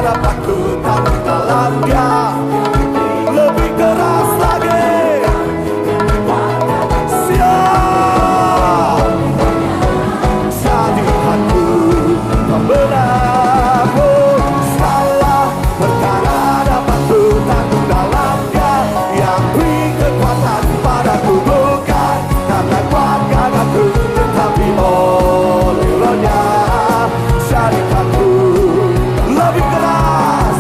harapanku takut dalam Dia. Lebih keras lagi. Siap. Jadikanku pembenarku. Salah perkara dapatku takut dalam Dia. Yang beri kekuatan padaku bukan karena kuat gagahku, tetapi oleh Roh-Nya. Jadikanku lebih keras.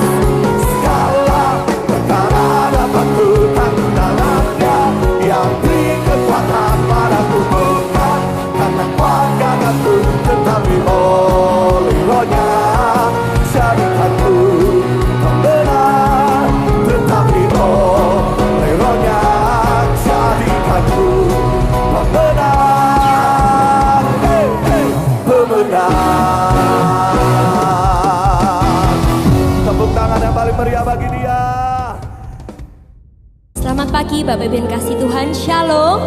Segala perkara dapatku takut dalam Dia. Yang beri kekuatan padaku bukan karena kuat gagahku, tetapi oleh Roh-Nya. Jadikanku pembenar, tetapi oleh Roh-Nya. Jadikanku pembenar, pembenar. Tepuk tangan yang paling meriah bagi Dia. Selamat pagi Bapak Ibu yang kasih Tuhan, Shalom.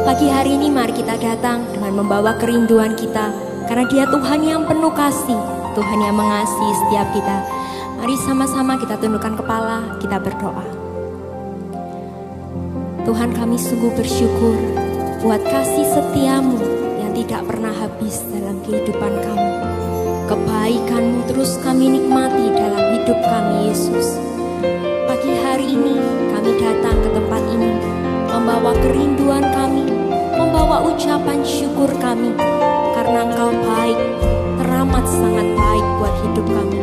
Pagi hari ini mari kita datang dengan membawa kerinduan kita, karena Dia Tuhan yang penuh kasih, Tuhan yang mengasihi setiap kita. Mari sama-sama kita tundukkan kepala, kita berdoa. Tuhan, kami sungguh bersyukur buat kasih setiamu yang tidak pernah habis dalam kehidupan kami. Kebaikan-Mu terus kami nikmati dalam hidup kami, Yesus. Pagi hari ini kami datang ke tempat ini membawa kerinduan kami, membawa ucapan syukur kami, karena Engkau baik, teramat sangat baik buat hidup kami.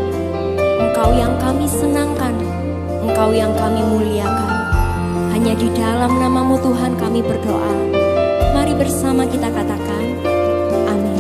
Engkau yang kami senangkan, Engkau yang kami muliakan. Hanya di dalam nama-Mu Tuhan kami berdoa. Mari bersama kita katakan, amin.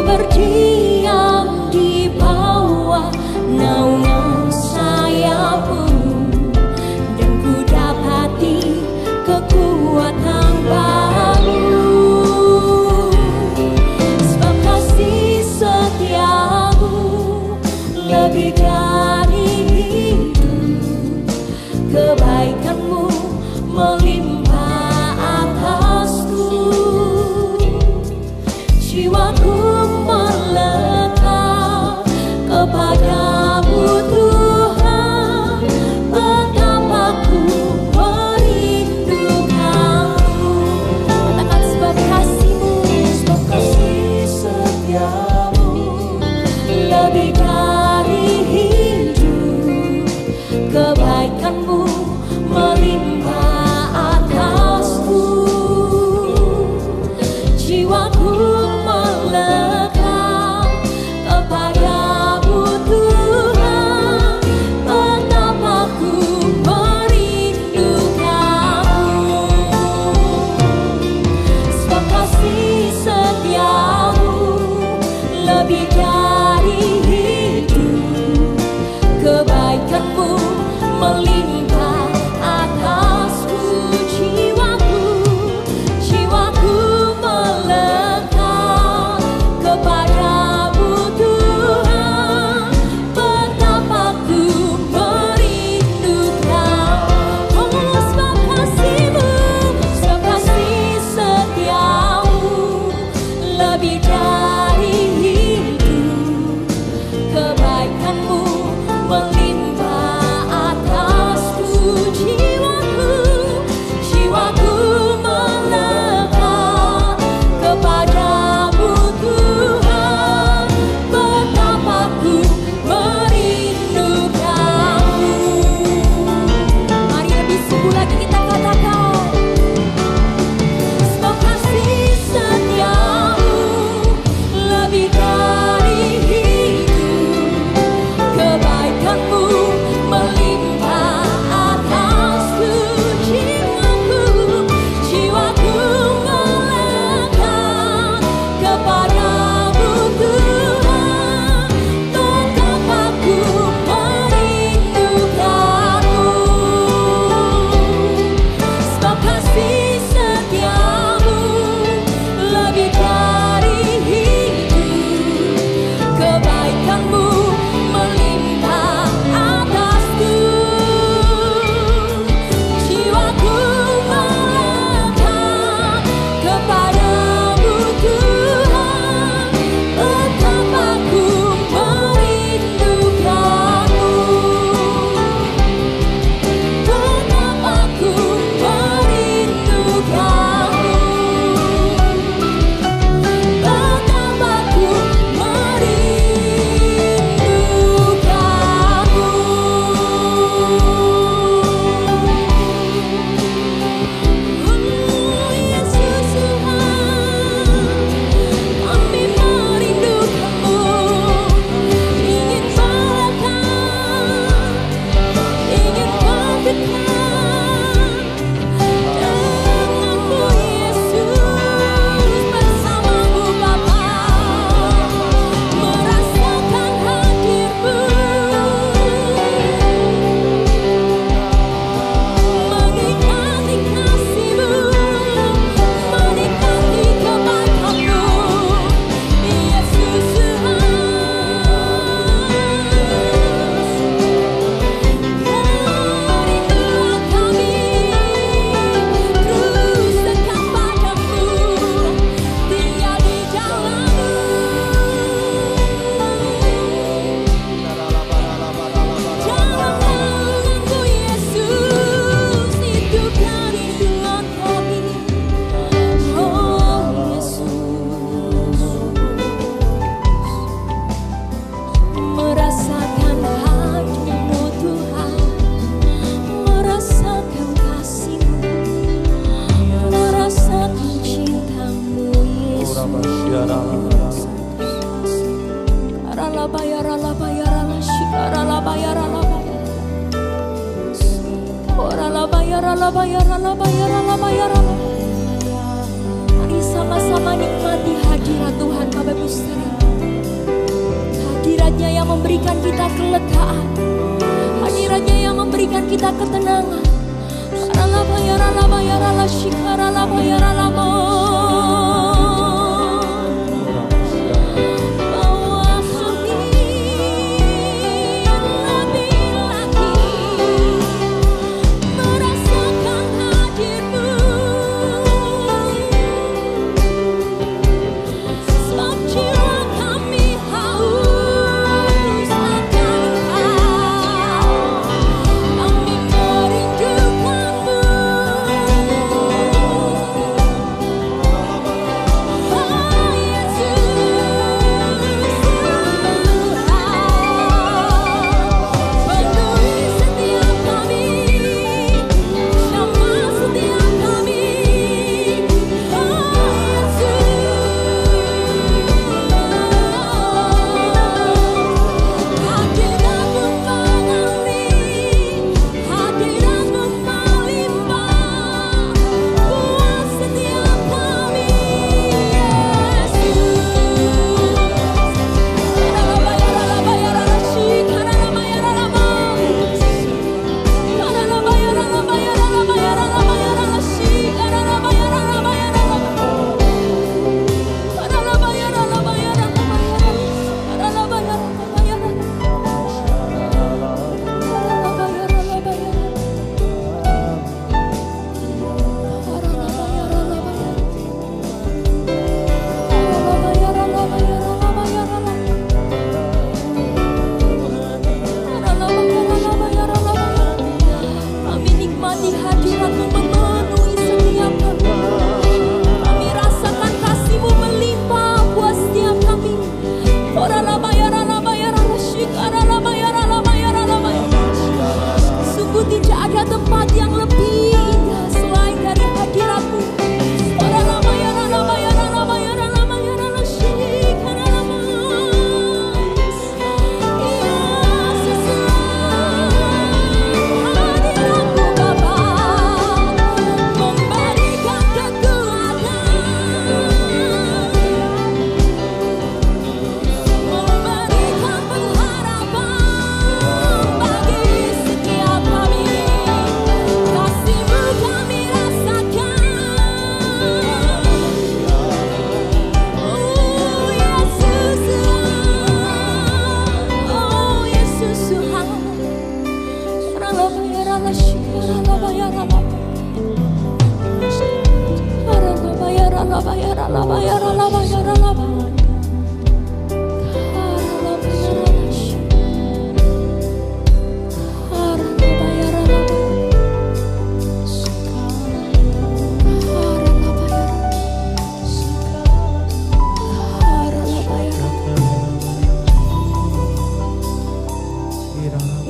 Berdiam di bawah naungan sayap. setiamu lebih dari hidup, kebaikanmu melimpah atasku, jiwaku melekat kepadamu Tuhan, betapa ku merindukanmu, sebab kasih setiamu lebih dari hidup, kebaikanmu melimpah atasku, jiwaku melekat kepadamu Tuhan, betapa ku merindukan. Oh, sebab kasih-Mu, sebab kasih setiamu lebih dari hidup, kebaikanmu melimpah atasku, jiwaku melekat kepadamu Tuhan, betapa ku merindukanmu. Mari lebih sungguh lagi kita katakan, sebab kasih setiamu lebih dari hidup, kebaikanmu melimpah atasku, jiwaku melekat kepadamu Tuhan, betapa ku merindukanmu, sebab kasih setiamu lebih dari hidup, kebaikanmu melimpah atasku, jiwaku melekat kepadamu Tuhan, betapa ku merindukanmu, betapa ku merindukanmu, betapa ku Yesus Tuhan, kami merindukanmu, ingin melekat, ingin berdekat denganmu Yesus, bersamamu Bapa, merasakan hadirmu, menikmati kasih-Mu, menikmati kebaikan-Mu, Yesus Tuhan. Rinduan kami terus dekat padamu, tinggal di jalan-Mu, jalan naungan-Mu Yesus, itu kerinduan kami. Oh Yesus, merasakan hadir-Mu Tuhan, merasakan kasih-Mu, merasakan cinta-Mu Yesus. Mari sama-sama nikmati hadirat Tuhan Bapak Ibu sekalian. Hadiratnya yang memberikan kita kelegaan, hadiratnya yang memberikan kita ketenangan. Bawa kami lebih lagi merasakan hadir-Mu, sebab jiwa kami haus akan Engkau, kami merindukanmu.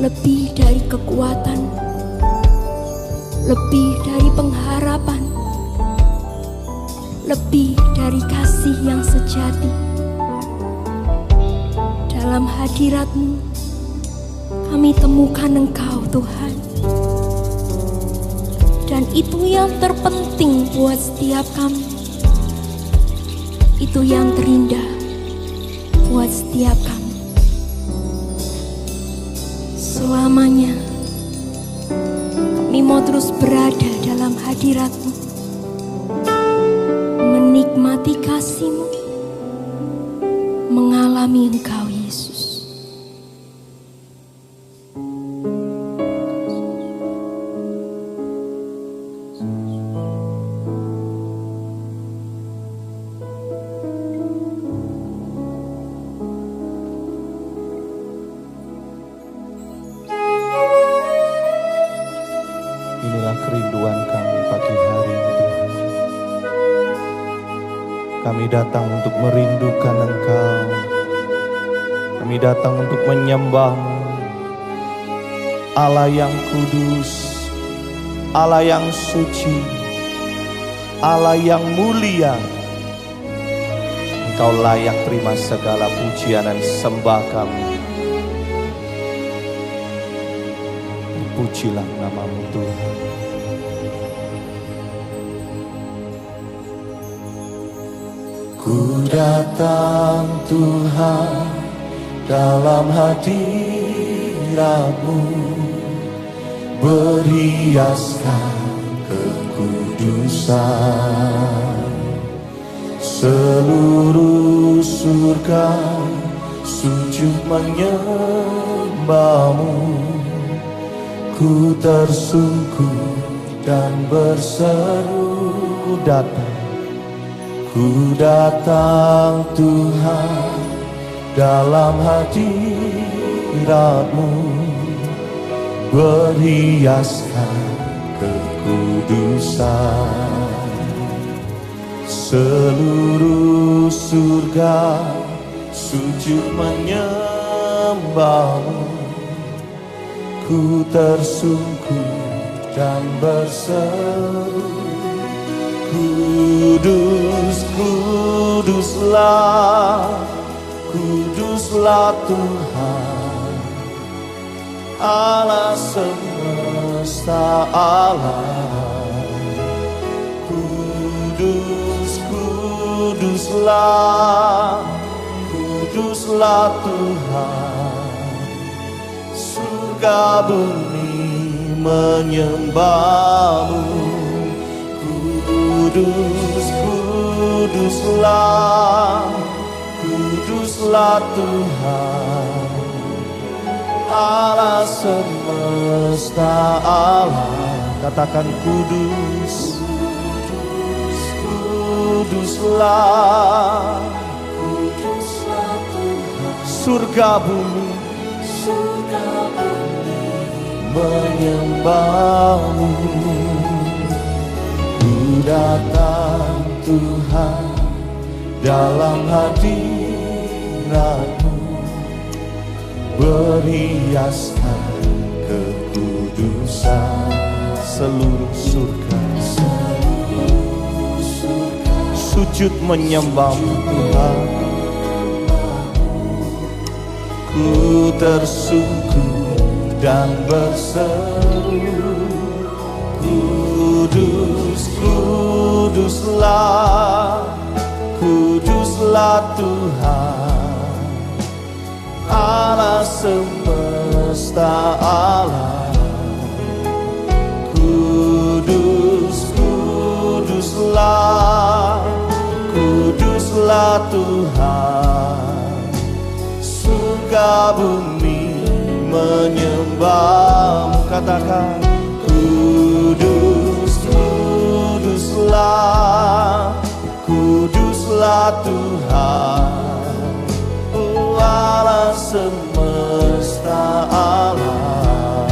lebih dari kekuatan, lebih dari pengharapan, lebih dari kasih yang sejati. Dalam hadirat-Mu kami temukan Engkau, Tuhan. Dan itu yang terpenting buat setiap kami. Itu yang terindah buat setiap kami. Selamanya kami mau terus berada dalam hadirat-Mu, menikmati kasih-Mu, mengalami Engkau, Yesus. Inilah kerinduan kami pagi hari ini, Tuhan. Kami datang untuk merindukan Engkau. Kami datang untuk menyembah-Mu, Allah yang kudus, Allah yang suci, Allah yang mulia. Engkau layak terima segala pujian dan sembah kami. Pujilah nama-Mu, Tuhan. Ku datang, Tuhan, dalam hadirat-Mu, berhiaskan kekudusan. Seluruh surga sujud menyembah-Mu. Ku tersungkur dan berseru, ku datang Tuhan dalam hadirat-Mu, berhiaskan kekudusan. Seluruh surga sujud menyembah-Mu. Ku tersungkur dan berseru, kudus, kuduslah, kuduslah Tuhan, Allah semesta alam. Kudus, kuduslah, kuduslah Tuhan, surga bumi menyembah-Mu. Kudus, kuduslah, kuduslah Tuhan, Allah semesta alam. Katakan kudus, kuduslah, kuduslah Tuhan, surga bumi menyembah-Mu. Ku datang Tuhan dalam hadirat-Mu, berhiaskan kekudusan. Seluruh surga sujud menyembah-Mu, Tuhan. Ku tersungkur dan berseru, kudus, kuduslah, kuduslah Tuhan, Allah semesta alam. Kudus, kuduslah, kuduslah Tuhan, surga bumi menyembah-Mu. Katakan kudus, kuduslah, kuduslah Tuhan, Allah semesta alam.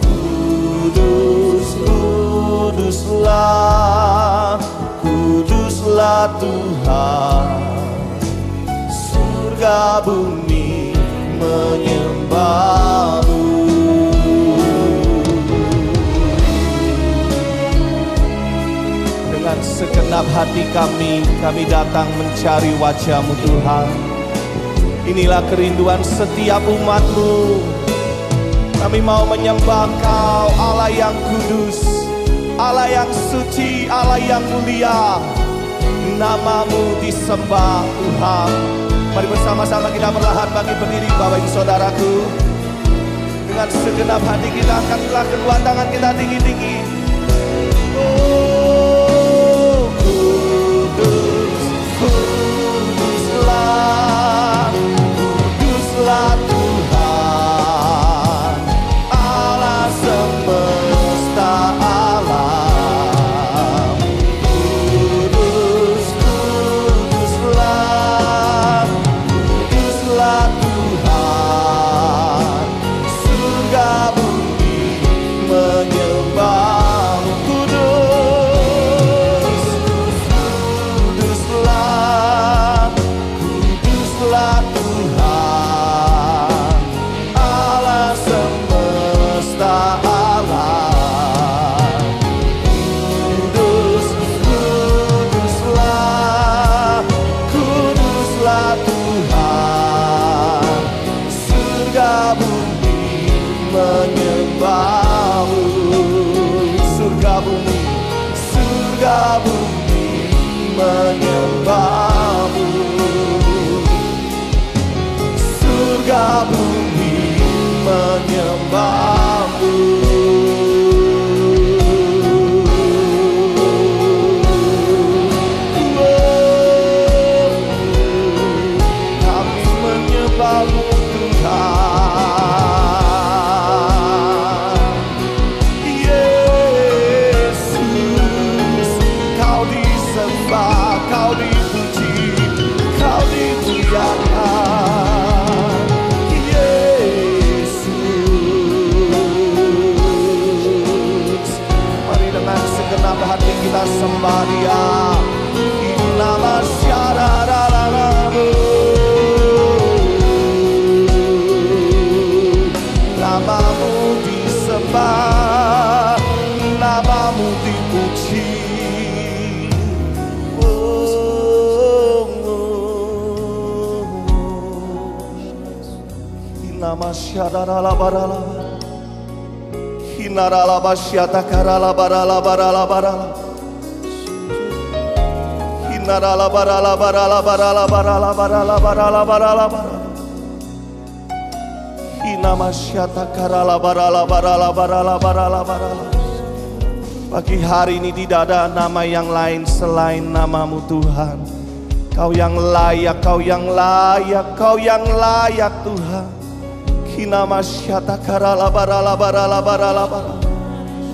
Kudus, kuduslah, kuduslah Tuhan, surga bumi menyembah. segenap hati kami datang mencari wajah-Mu Tuhan. Inilah kerinduan setiap umat-Mu. Kami mau menyembah Kau, Allah yang kudus, Allah yang suci, Allah yang mulia. Nama-Mu disembah Tuhan. Mari bersama-sama kita perlahan bangkit berdiri Bapak Ibu Saudaraku. Dengan segenap hati kita angkatlah kedua tangan kita tinggi-tinggi. Oh, kudus, kuduslah, kuduslah Tuhan, Allah semesta alam. Kudus, kuduslah, kuduslah Tuhan, surga bumi menyembah. Surga bumi menyembah-Mu, surga bumi menyembah-Mu. Kami menyembah-Mu Tuhan. Yesus, Kau disembah, Kau dipuji, Kau dimuliakan. Yesus, mari dengan segenap hati kita sembah Dia. Nama syarararamu, nama-Mu disembah, nama-Mu dipuji. Nama syararalabarala, hinaralabasyatakaralabaralabaralabarala, hinaralabaralabaralabaralabaralabaralabaralabarala, hinamasyatakaralabaralabaralabaralabaralabarala. Pagi hari ini tidak ada nama yang lain selain nama-Mu Tuhan. Kau yang layak, Kau yang layak, Kau yang layak Tuhan.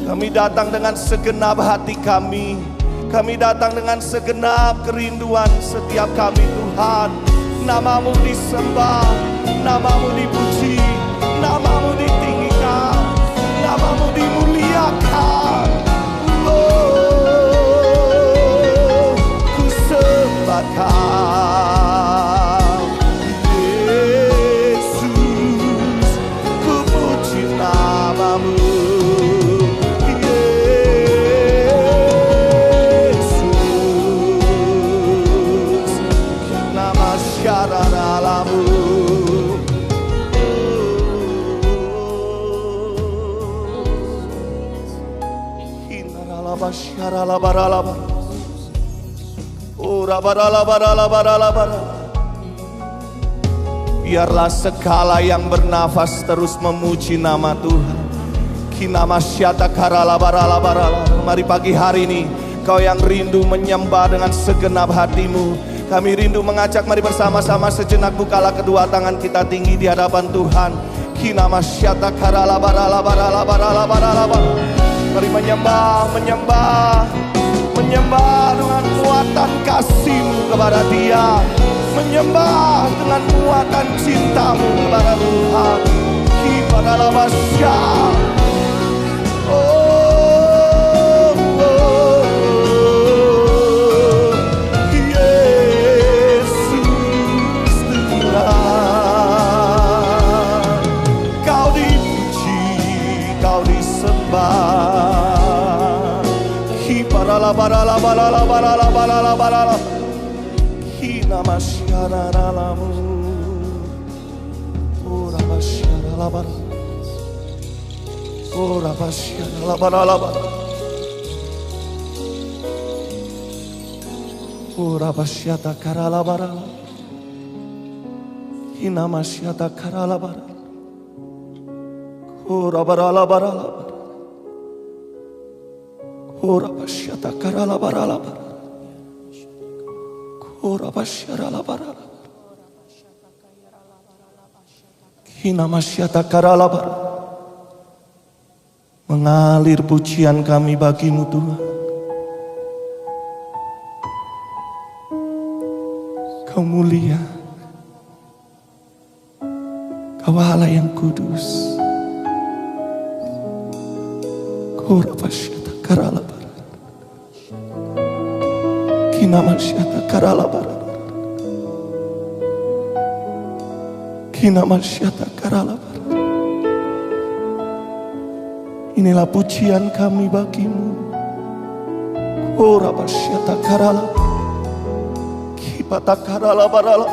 Kami datang dengan segenap hati kami. Kami datang dengan segenap kerinduan setiap kami Tuhan. Nama-Mu disembah, nama-Mu dipuji, nama-Mu ditinggikan, nama-Mu dimuliakan. Oh, ku sembah Kau Yesus, ku puji nama-Mu Yesus, nama syararalamu. Hinaralabasyaralabaralaba, urabaralabaralabaralabarala. Biarlah segala yang bernafas terus memuji nama Tuhan. Kinamasyatakaralabaralabarala. Mari pagi hari ini Kau yang rindu menyembah dengan segenap hatimu, kami rindu mengajak, mari bersama-sama sejenak bukalah kedua tangan kita tinggi di hadapan Tuhan. Kinamasyatakaralabaralabaralabaralabarala. Mari menyembah, menyembah, menyembah dengan muatan kasih-Mu kepada Dia, menyembah dengan muatan cinta-Mu kepada Tuhan. Kipadalabasya. Oh, oh, Yesus Tuhan, Kau dipuji, Kau disembah. barala barala barala barala barala. Hina masyara ralamu. Ora masyara la barala. Ora masyara la barala barala. Ora masyata karala barala. Hina masyata karala barala. Ora barala barala. Ora masyata karala barala barala. Ora masyara la barala. Hina masyata karala barala. Mengalir pujian kami bagimu Tuhan. Kau mulia, Kau Allah yang kudus. Kora pasyata karala bara. Kina masyata karala bara. Kina masyata karala bara. Inilah pujian kami bagimu. Kora pasyata karala. Kipata karala barala.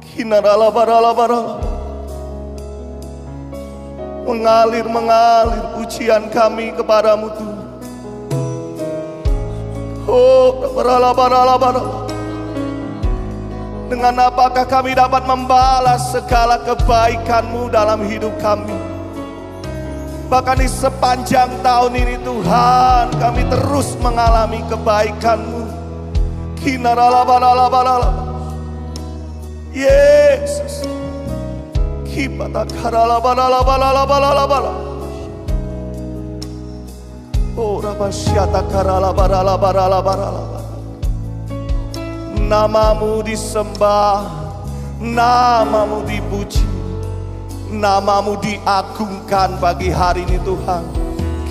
Kinarala barala barala. Mengalir pujian kami kepadamu Tuhan. Oh, barala barala barala. Dengan apakah kami dapat membalas segala kebaikan-Mu dalam hidup kami? Bahkan di sepanjang tahun ini Tuhan, kami terus mengalami kebaikan-Mu. Kinarala barala barala. Yesus. Kipata karala balala balala balala balala. Ora pasyata karala balala balala balala. Namamu disembah, namamu dipuji, namamu diagungkan pagi hari ini Tuhan.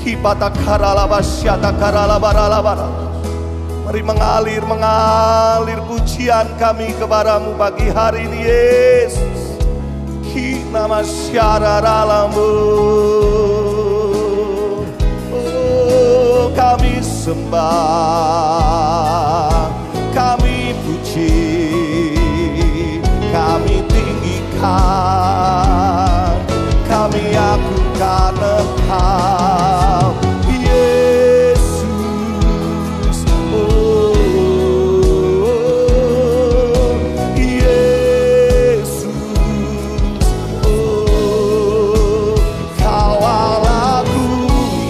Kipata karala pasyata karala balala balala. Mari mengalir pujian kami kepadamu pagi hari ini Yesus. Nama syara ralamu. Oh, kami sembah, kami puji, kami tinggikan, kami agungkan Engkau Yesus. Oh,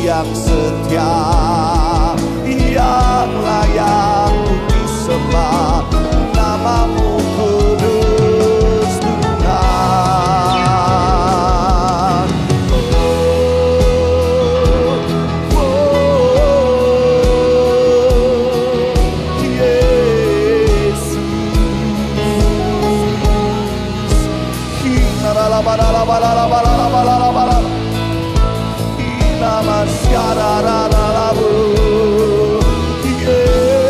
yang setia, yang layak untuk disembah. Namamu kudus Tuhan. Yesus. Nama syara ralamu. Yesus.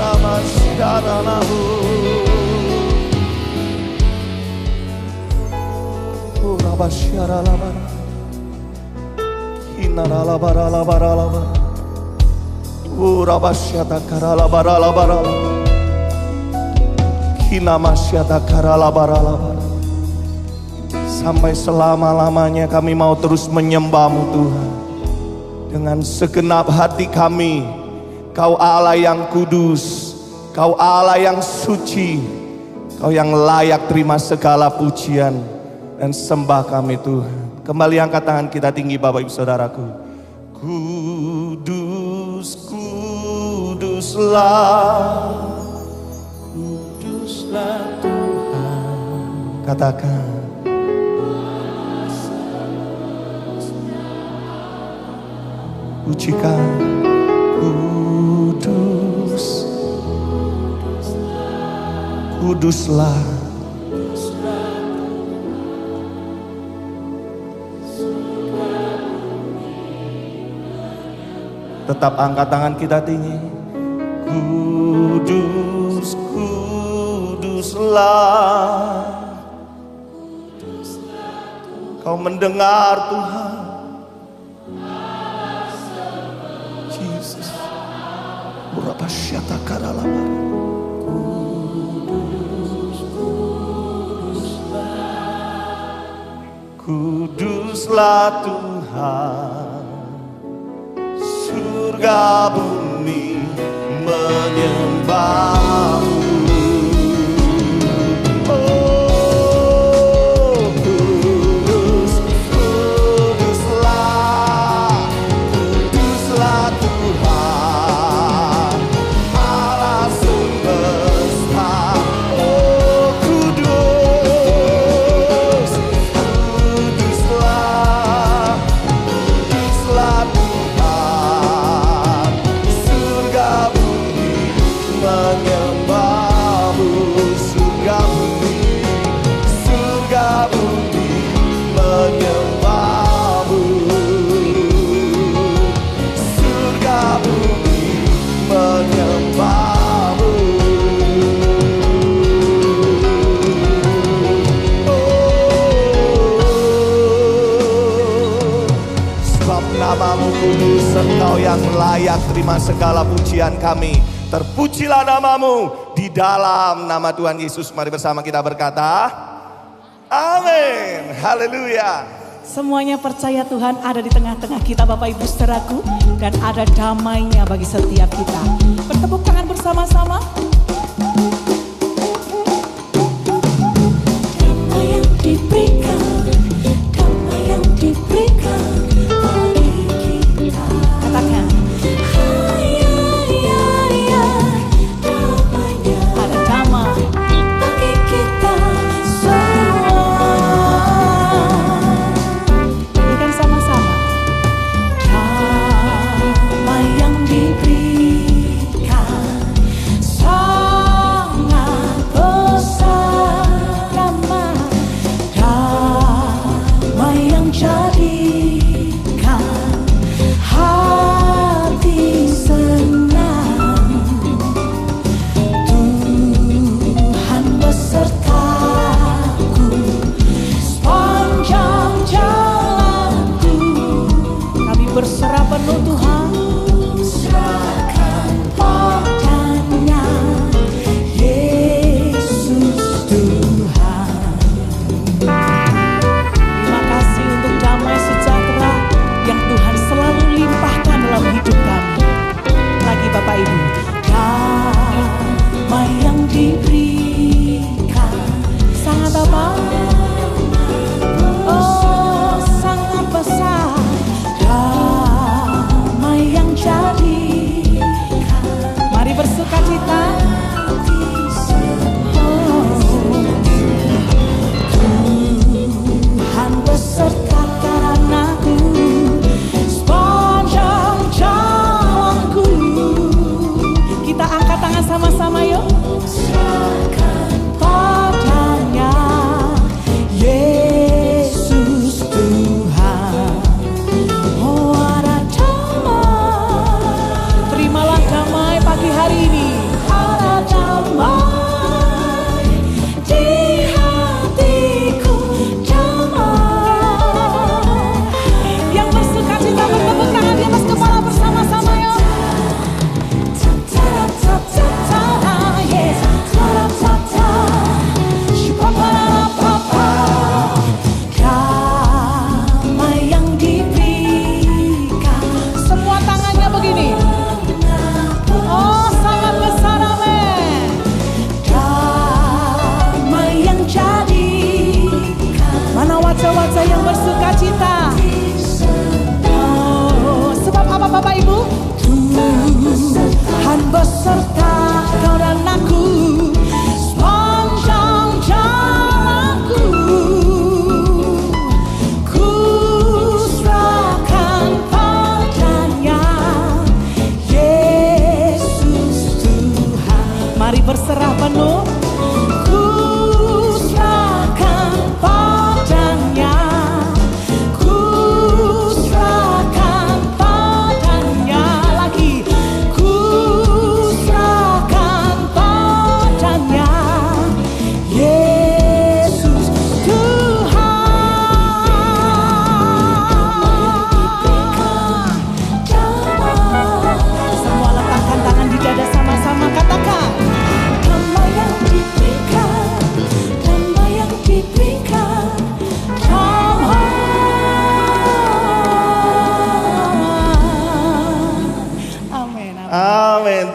Nama syara ralamu. Basyara labara, kinara labara labara labara, ura basyata kara labara labara, kina masyata kara labara labara. Sampai selama-lamanya kami mau terus menyembah-Mu Tuhan. Dengan segenap hati kami, Kau Allah yang kudus, Kau Allah yang suci, Kau yang layak terima segala pujian dan sembah kami Tuhan. Kembali angkat tangan kita tinggi Bapak Ibu Saudaraku. Kudus, kuduslah, kuduslah Tuhan. Katakan. Pujikan. Kudus, kuduslah. Tetap angkat tangan kita tinggi. Kudus, kuduslah. Kau mendengar Tuhan. Jesus. Berapa syata kadalabar. Kuduslah Tuhan, surga bumi menyembahmu. Oh, kudus, kuduslah, kuduslah Tuhan, Allah semesta. Oh, kudus, kuduslah, kuduslah Tuhan, surga bumi menyembahmu. Surga bumi, surga bumi menyembahmu. Surga bumi menyembahmu. Sebab namamu kudus, Engkau yang layak terima segala pujian kami. Terpujilah namamu di dalam nama Tuhan Yesus. Mari bersama kita berkata, amin. Haleluya. Semuanya percaya Tuhan ada di tengah-tengah kita Bapak Ibu saudaraku. Dan ada damainya bagi setiap kita. Bertepuk tangan bersama-sama. Damai yang diberikan, damai yang diberikan bagi kita. Katakan, ada damai bagi kita semua. Berikan sama-sama. Damai yang diberikan sangat besar. Damai yang jadikan hati senang. Tuhan besertaku sepanjang jalanku. Kami berserah penuh Tuhan, serahkan padanya Yesus Tuhan. Terima kasih untuk damai sejahtera yang Tuhan selalu limpahkan dalam hidup kami. Lagi Bapak Ibu, damai yang diberikan sangat apa? Oh, sangat besar. Damai yang jadikan. Mari bersukacita. Tuhan beserta karanaku sepanjang jalanku. Kita angkat tangan sama-sama yuk. Serahkan padanya Yesus Tuhan. Oh, ada damai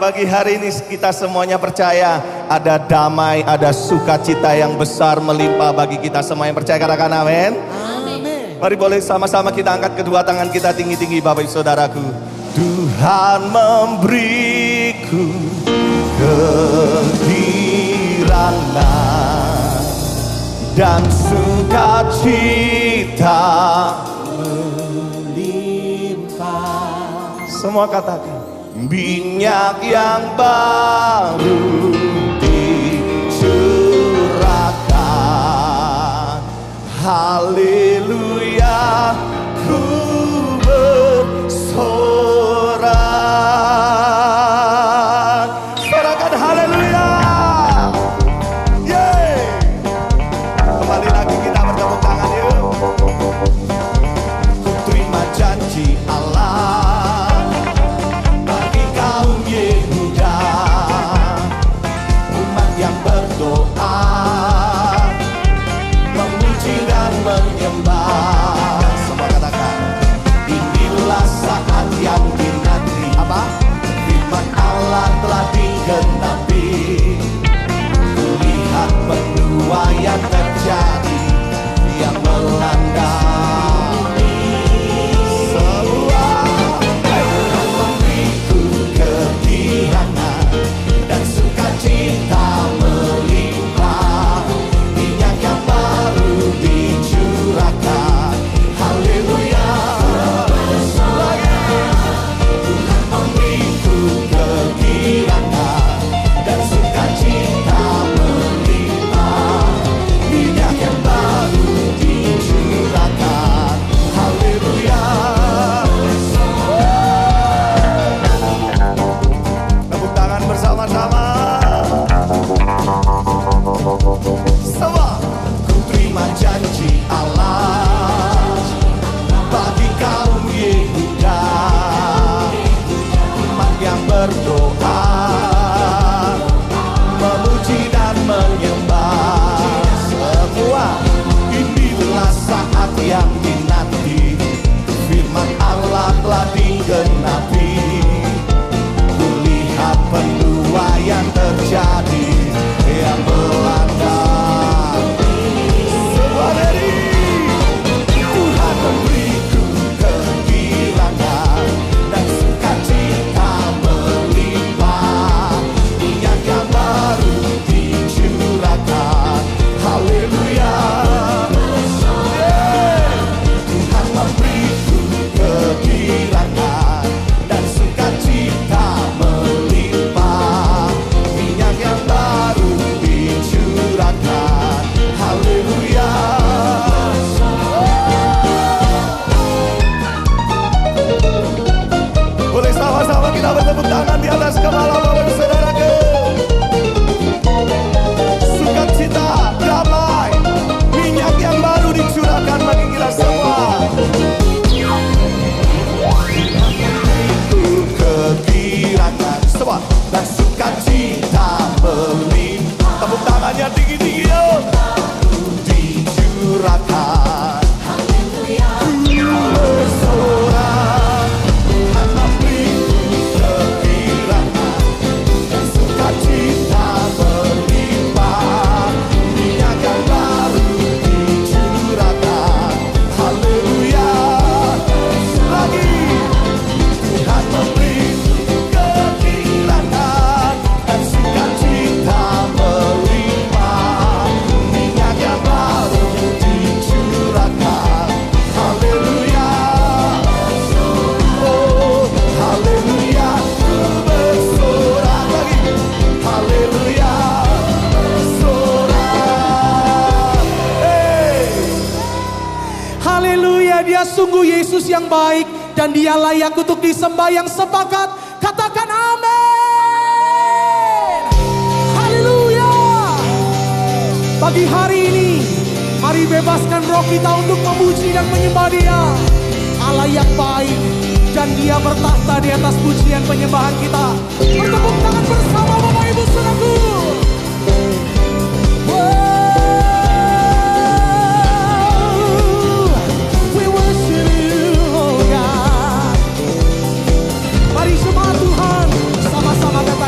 pagi hari ini kita semuanya percaya ada damai, ada sukacita yang besar melimpah bagi kita semua yang percaya. Katakan amin. Mari boleh sama-sama kita angkat kedua tangan kita tinggi-tinggi Bapak Ibu Saudaraku. Tuhan memberiku kegirangan dan sukacita melimpah. Semua katakan. Minyak yang baru dicurahkan. Haleluya, ku bersorak. Sorakan haleluya. Yeay. Kembali lagi kita bertepuk tangan yuk. Ku terima janji Allah bagi kaum Yehuda, umat yang berdoa, memuji dan menyembah. Semua katakan, inilah saat yang dinanti. Apa? Firman Allah telah digenapi. Kulihat penuaian terjadi yang melanda semua. Tuhan memberiku kegirangan dan sukacita melimpah. Minyak yang baru dicurahkan. Haleluya. Tuhan memberiku kegirangan dan sukacita melimpah. Minyak yang baru dicurahkan. Haleluya. Tepuk tangan bersama-sama. Semua. Ku terima janji Allah bagi kaum Yehuda, umat yang berdoa, memuji dan menyembah. Semua. Inilah saat yang dinanti. Firman Allah telah digenapi. Kulihat penuaian terjadi yang melanda semua dari Tuhan memberiku kegirangan dan sukacita melimpah. Minyak yang baru dicurahkan. Haleluya. Tuhan memberiku kegirangan dan sukacita melimpah. Minyak yang baru dicurahkan. Haleluya. Boleh sama-sama kita bertepuk tangan di atas kepala Bapak Saudaraku. Sukacita, damai, minyak yang baru dicurahkan bagi kita semua. Itu kegirangan semua dan sukacita melimpah. Tepuk tangannya tinggi-tinggi yuk. Dicurahkan. Bersorak. Tuhan memberiku kegirangan dan sukacita melimpah. Minyak yang baru dicurahkan. Haleluya. Lagi. Tuhan memberiku kegirangan dan sukacita melimpah. Minyak yang baru dicurahkan. Haleluya. Oh, haleluya. Ku bersorak lagi. Haleluya. Bersorak. Hey. Haleluya, dia sungguh Yesus yang baik dan dia layak untuk disembah. Yang sepakat katakan amin. Haleluya. Pagi hari ini mari bebaskan roh kita untuk memuji dan menyembah Dia, Allah yang baik, dan Dia bertahta di atas pujian penyembahan kita. Bertepuk tangan bersama Bapak Ibu Saudaraku. We worship you, oh God. Mari semua Tuhan sama-sama katakan.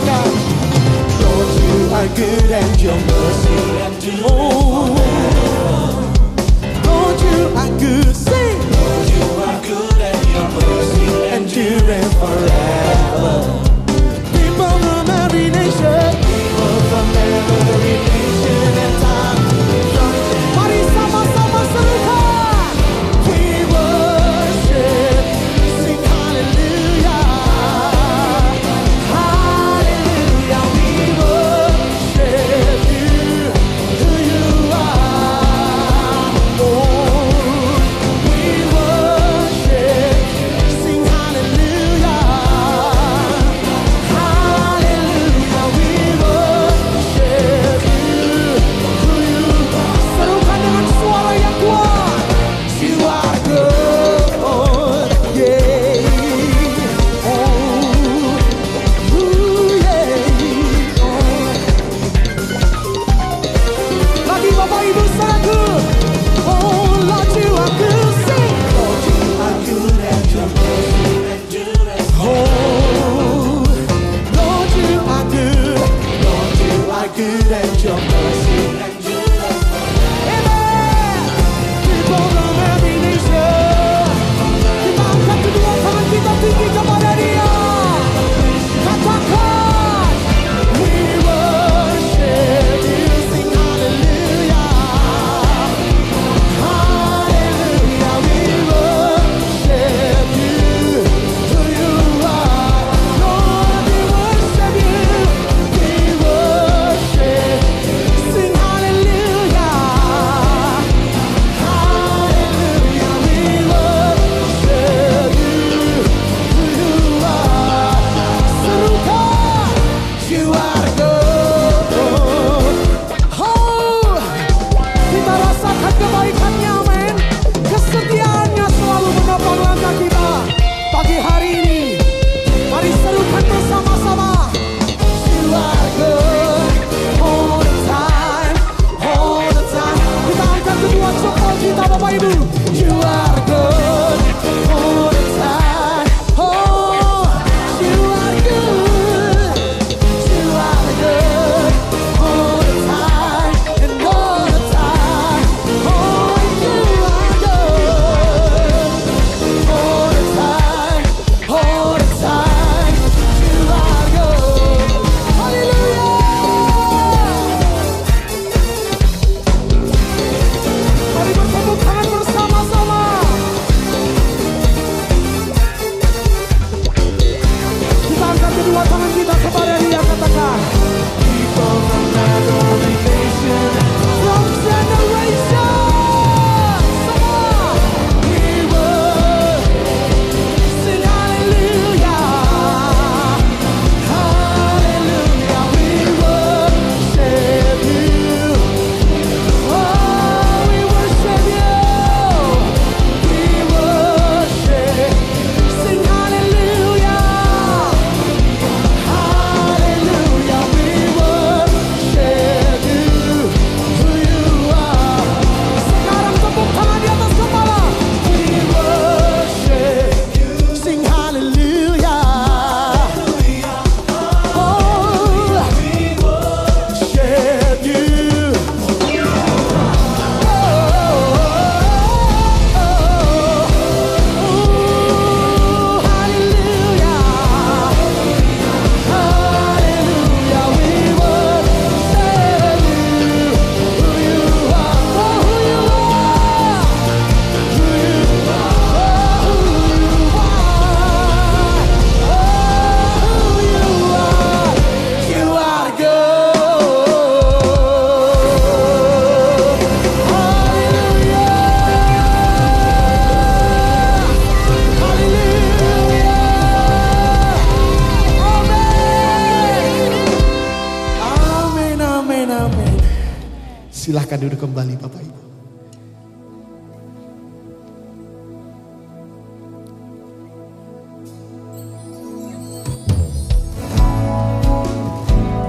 Silahkan duduk kembali Bapak Ibu.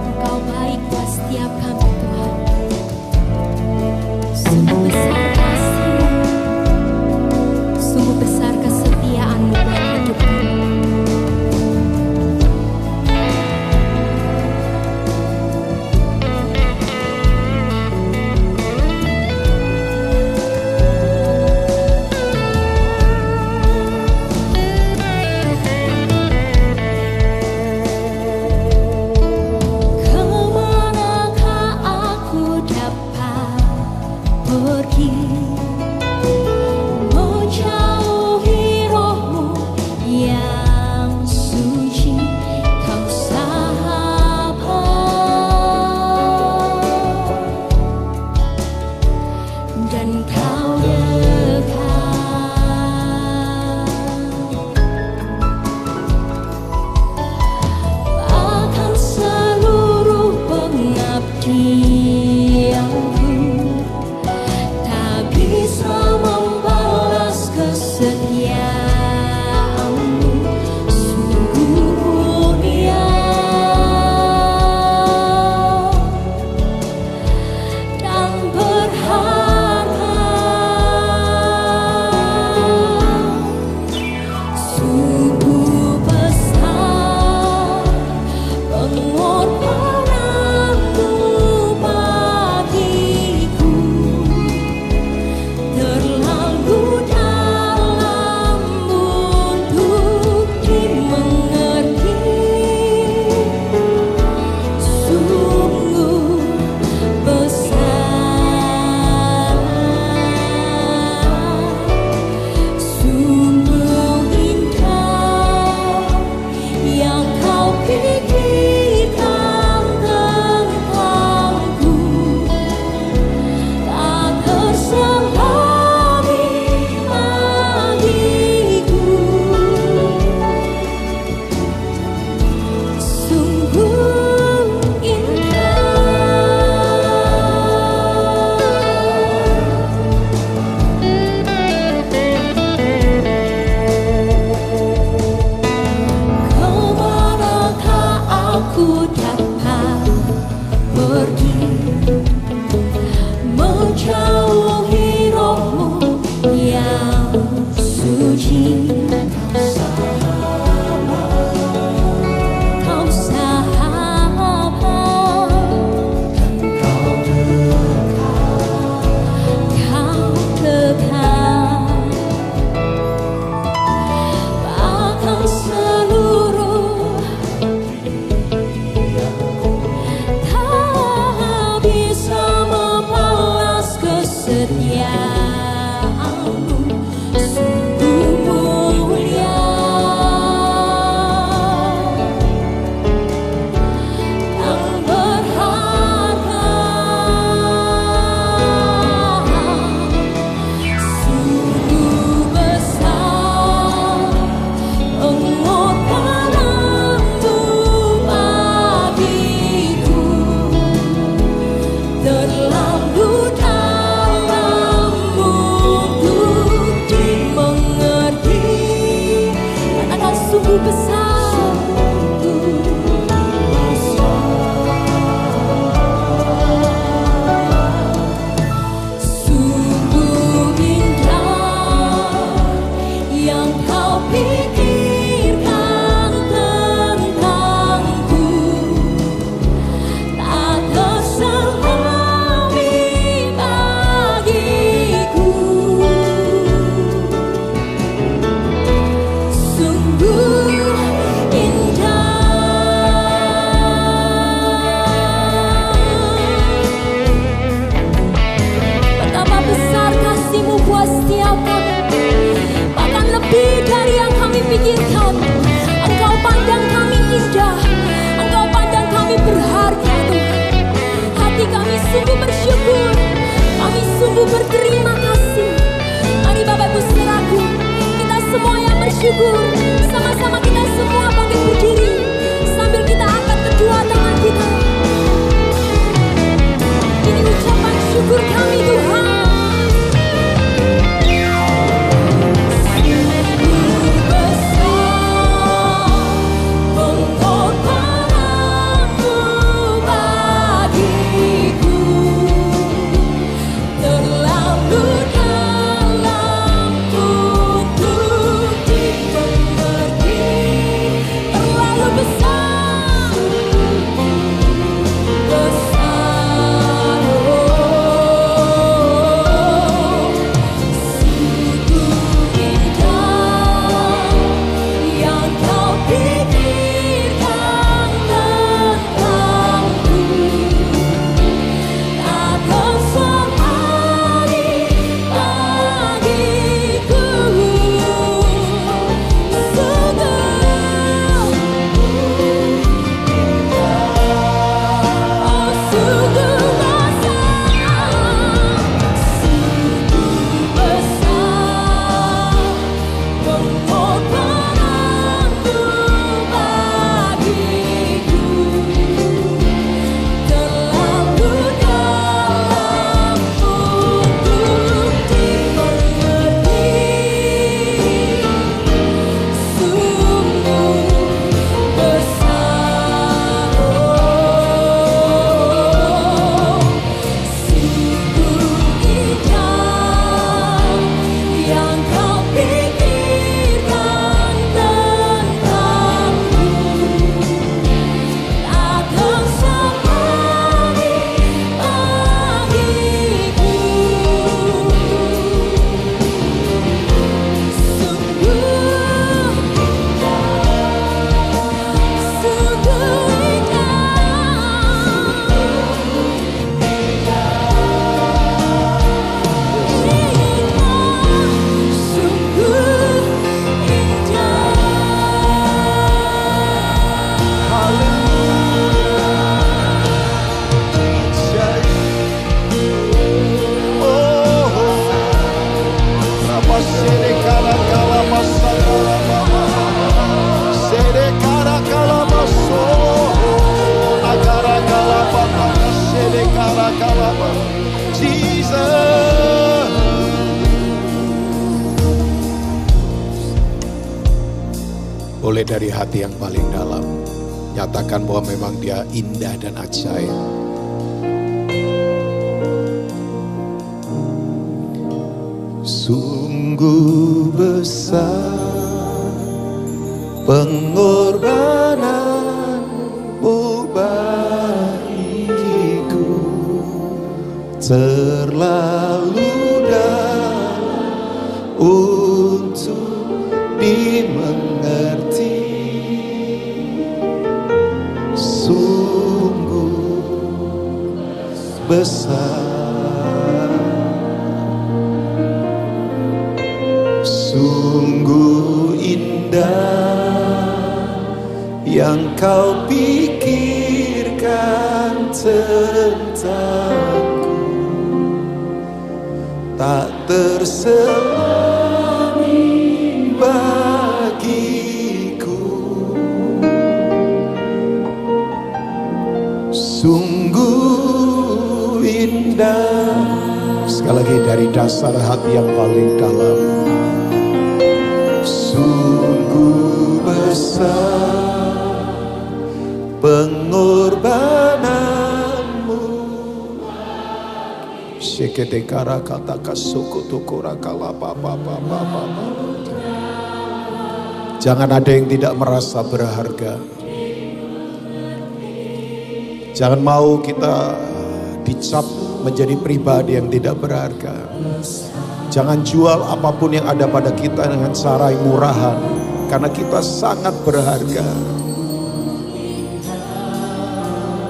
Engkau baik buat setiap kami Tuhan. Sungguh besar kasih-Mu, sungguh besar kesetiaan-Mu buat hidup kami. Kemanakah aku dapat pergi, menjauhi Roh-Mu yang suci, Kau sahabat dan Kau dekat. Akan seluruh pengabdianku, tak bisa membalas kesetiaan-Mu, sungguh mulia dan berharga. Sungguh besar pengorbanan-Mu bagiku, terlalu dalam untuk dimengerti. Sungguh besar, sungguh indah yang Kau pikirkan tentangku, tak terselami bagiku. Sungguh kemanakah aku dapat pergi, menjauhi Roh-Mu yang suci, Kau sahabat Kau dekat. Bahkan seluruh tak bisa membalas kesetiaan-Mu, sungguh mulia dan berharga. Sungguh besar pengorbanan-Mu bagiku, terlalu dalam untuk dimengerti. Katakan sungguh besar, sungguh indah yang Kau pikirkan tentangku, tak terselami bagiku. Sungguh indah. Betapa besar kasih-Mu buat setiap kami, bahkan lebih dari yang kami pikirkan. Engkau pandang kami indah, Engkau pandang kami berharga Tuhan. Hati kami sungguh bersyukur, kami sungguh berterima kasih. Mari Bapak Ibu saudaraku, kita semua yang bersyukur, sama-sama kita semua bangkit berdiri sambil kita angkat kedua tangan kita. Ini ucapan syukur Boleh dari hati yang paling dalam nyatakan bahwa memang dia indah dan ajaib. Sungguh besar pengorbananmu bagiku, terlalu dalam untuk dimengerti. Sungguh besar, sungguh indah yang kau pikirkan tentangku, tak terselami bagiku. Sungguh indah. Sekali lagi dari dasar hati yang paling dalam. Sungguh besar pengorbananmu. Sekete kara kata kasuku tukura kala papa. Jangan ada yang tidak merasa berharga. Jangan mau kita dicap menjadi pribadi yang tidak berharga. Jangan jual apapun yang ada pada kita dengan cara yang murahan, karena kita sangat berharga.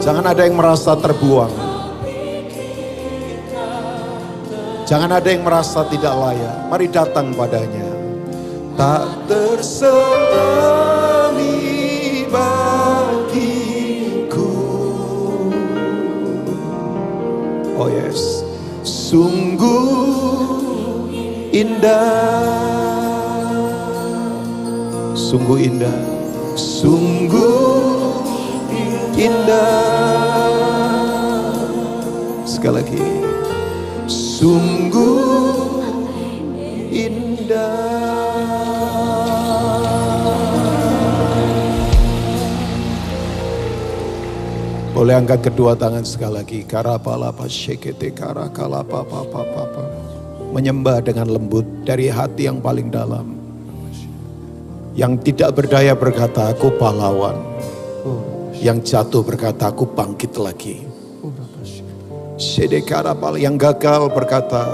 Jangan ada yang merasa terbuang. Jangan ada yang merasa tidak layak. Mari datang padanya. Tak terselami bagiku. Oh yes. Sungguh indah, sungguh indah, sungguh indah. Sekali lagi, sungguh indah. Boleh angkat kedua tangan sekali lagi. Karapalapa shekete karakalapa papa. Menyembah dengan lembut dari hati yang paling dalam. Yang tidak berdaya berkata, aku pahlawan. Yang jatuh berkata, aku bangkit lagi. Yang gagal berkata,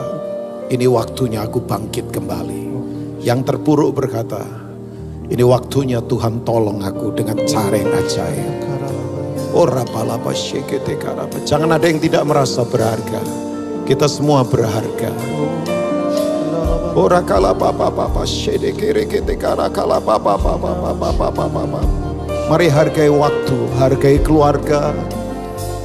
ini waktunya aku bangkit kembali. Yang terpuruk berkata, ini waktunya Tuhan tolong aku dengan cara yang ajaib. Jangan ada yang tidak merasa berharga. Kita semua berharga. Mari hargai waktu, hargai keluarga,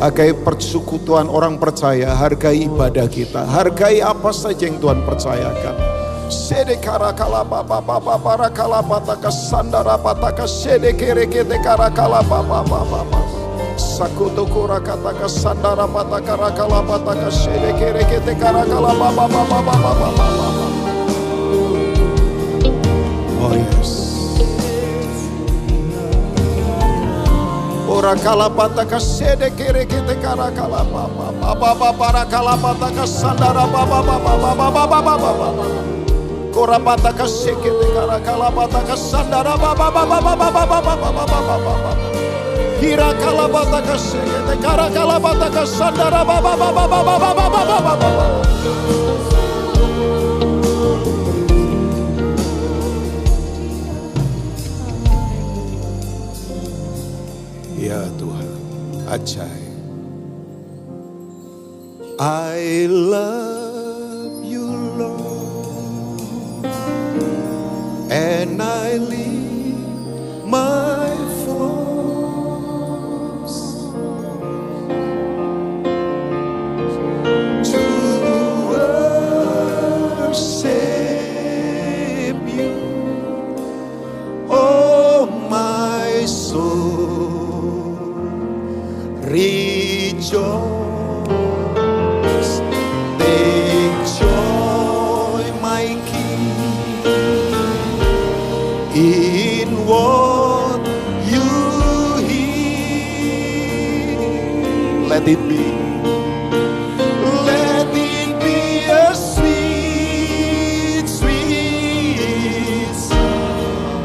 hargai persekutuan orang percaya, hargai ibadah kita, hargai apa saja yang Tuhan percayakan. Sakuto kura kata sandara pataka rakala pataka shede kere kete karakala baba. Oh yes. Ora kala pataka shede kere kete karakala baba para kala pataka sandara baba. Kora pataka shekete karakala pataka sandara baba. Kira kalabata kasete kara kalabata kasandara baba. Ya Tuhan, ajaib. I love you Lord, and I lift my voice rejoice. it be. Let it be a sweet, sweet sound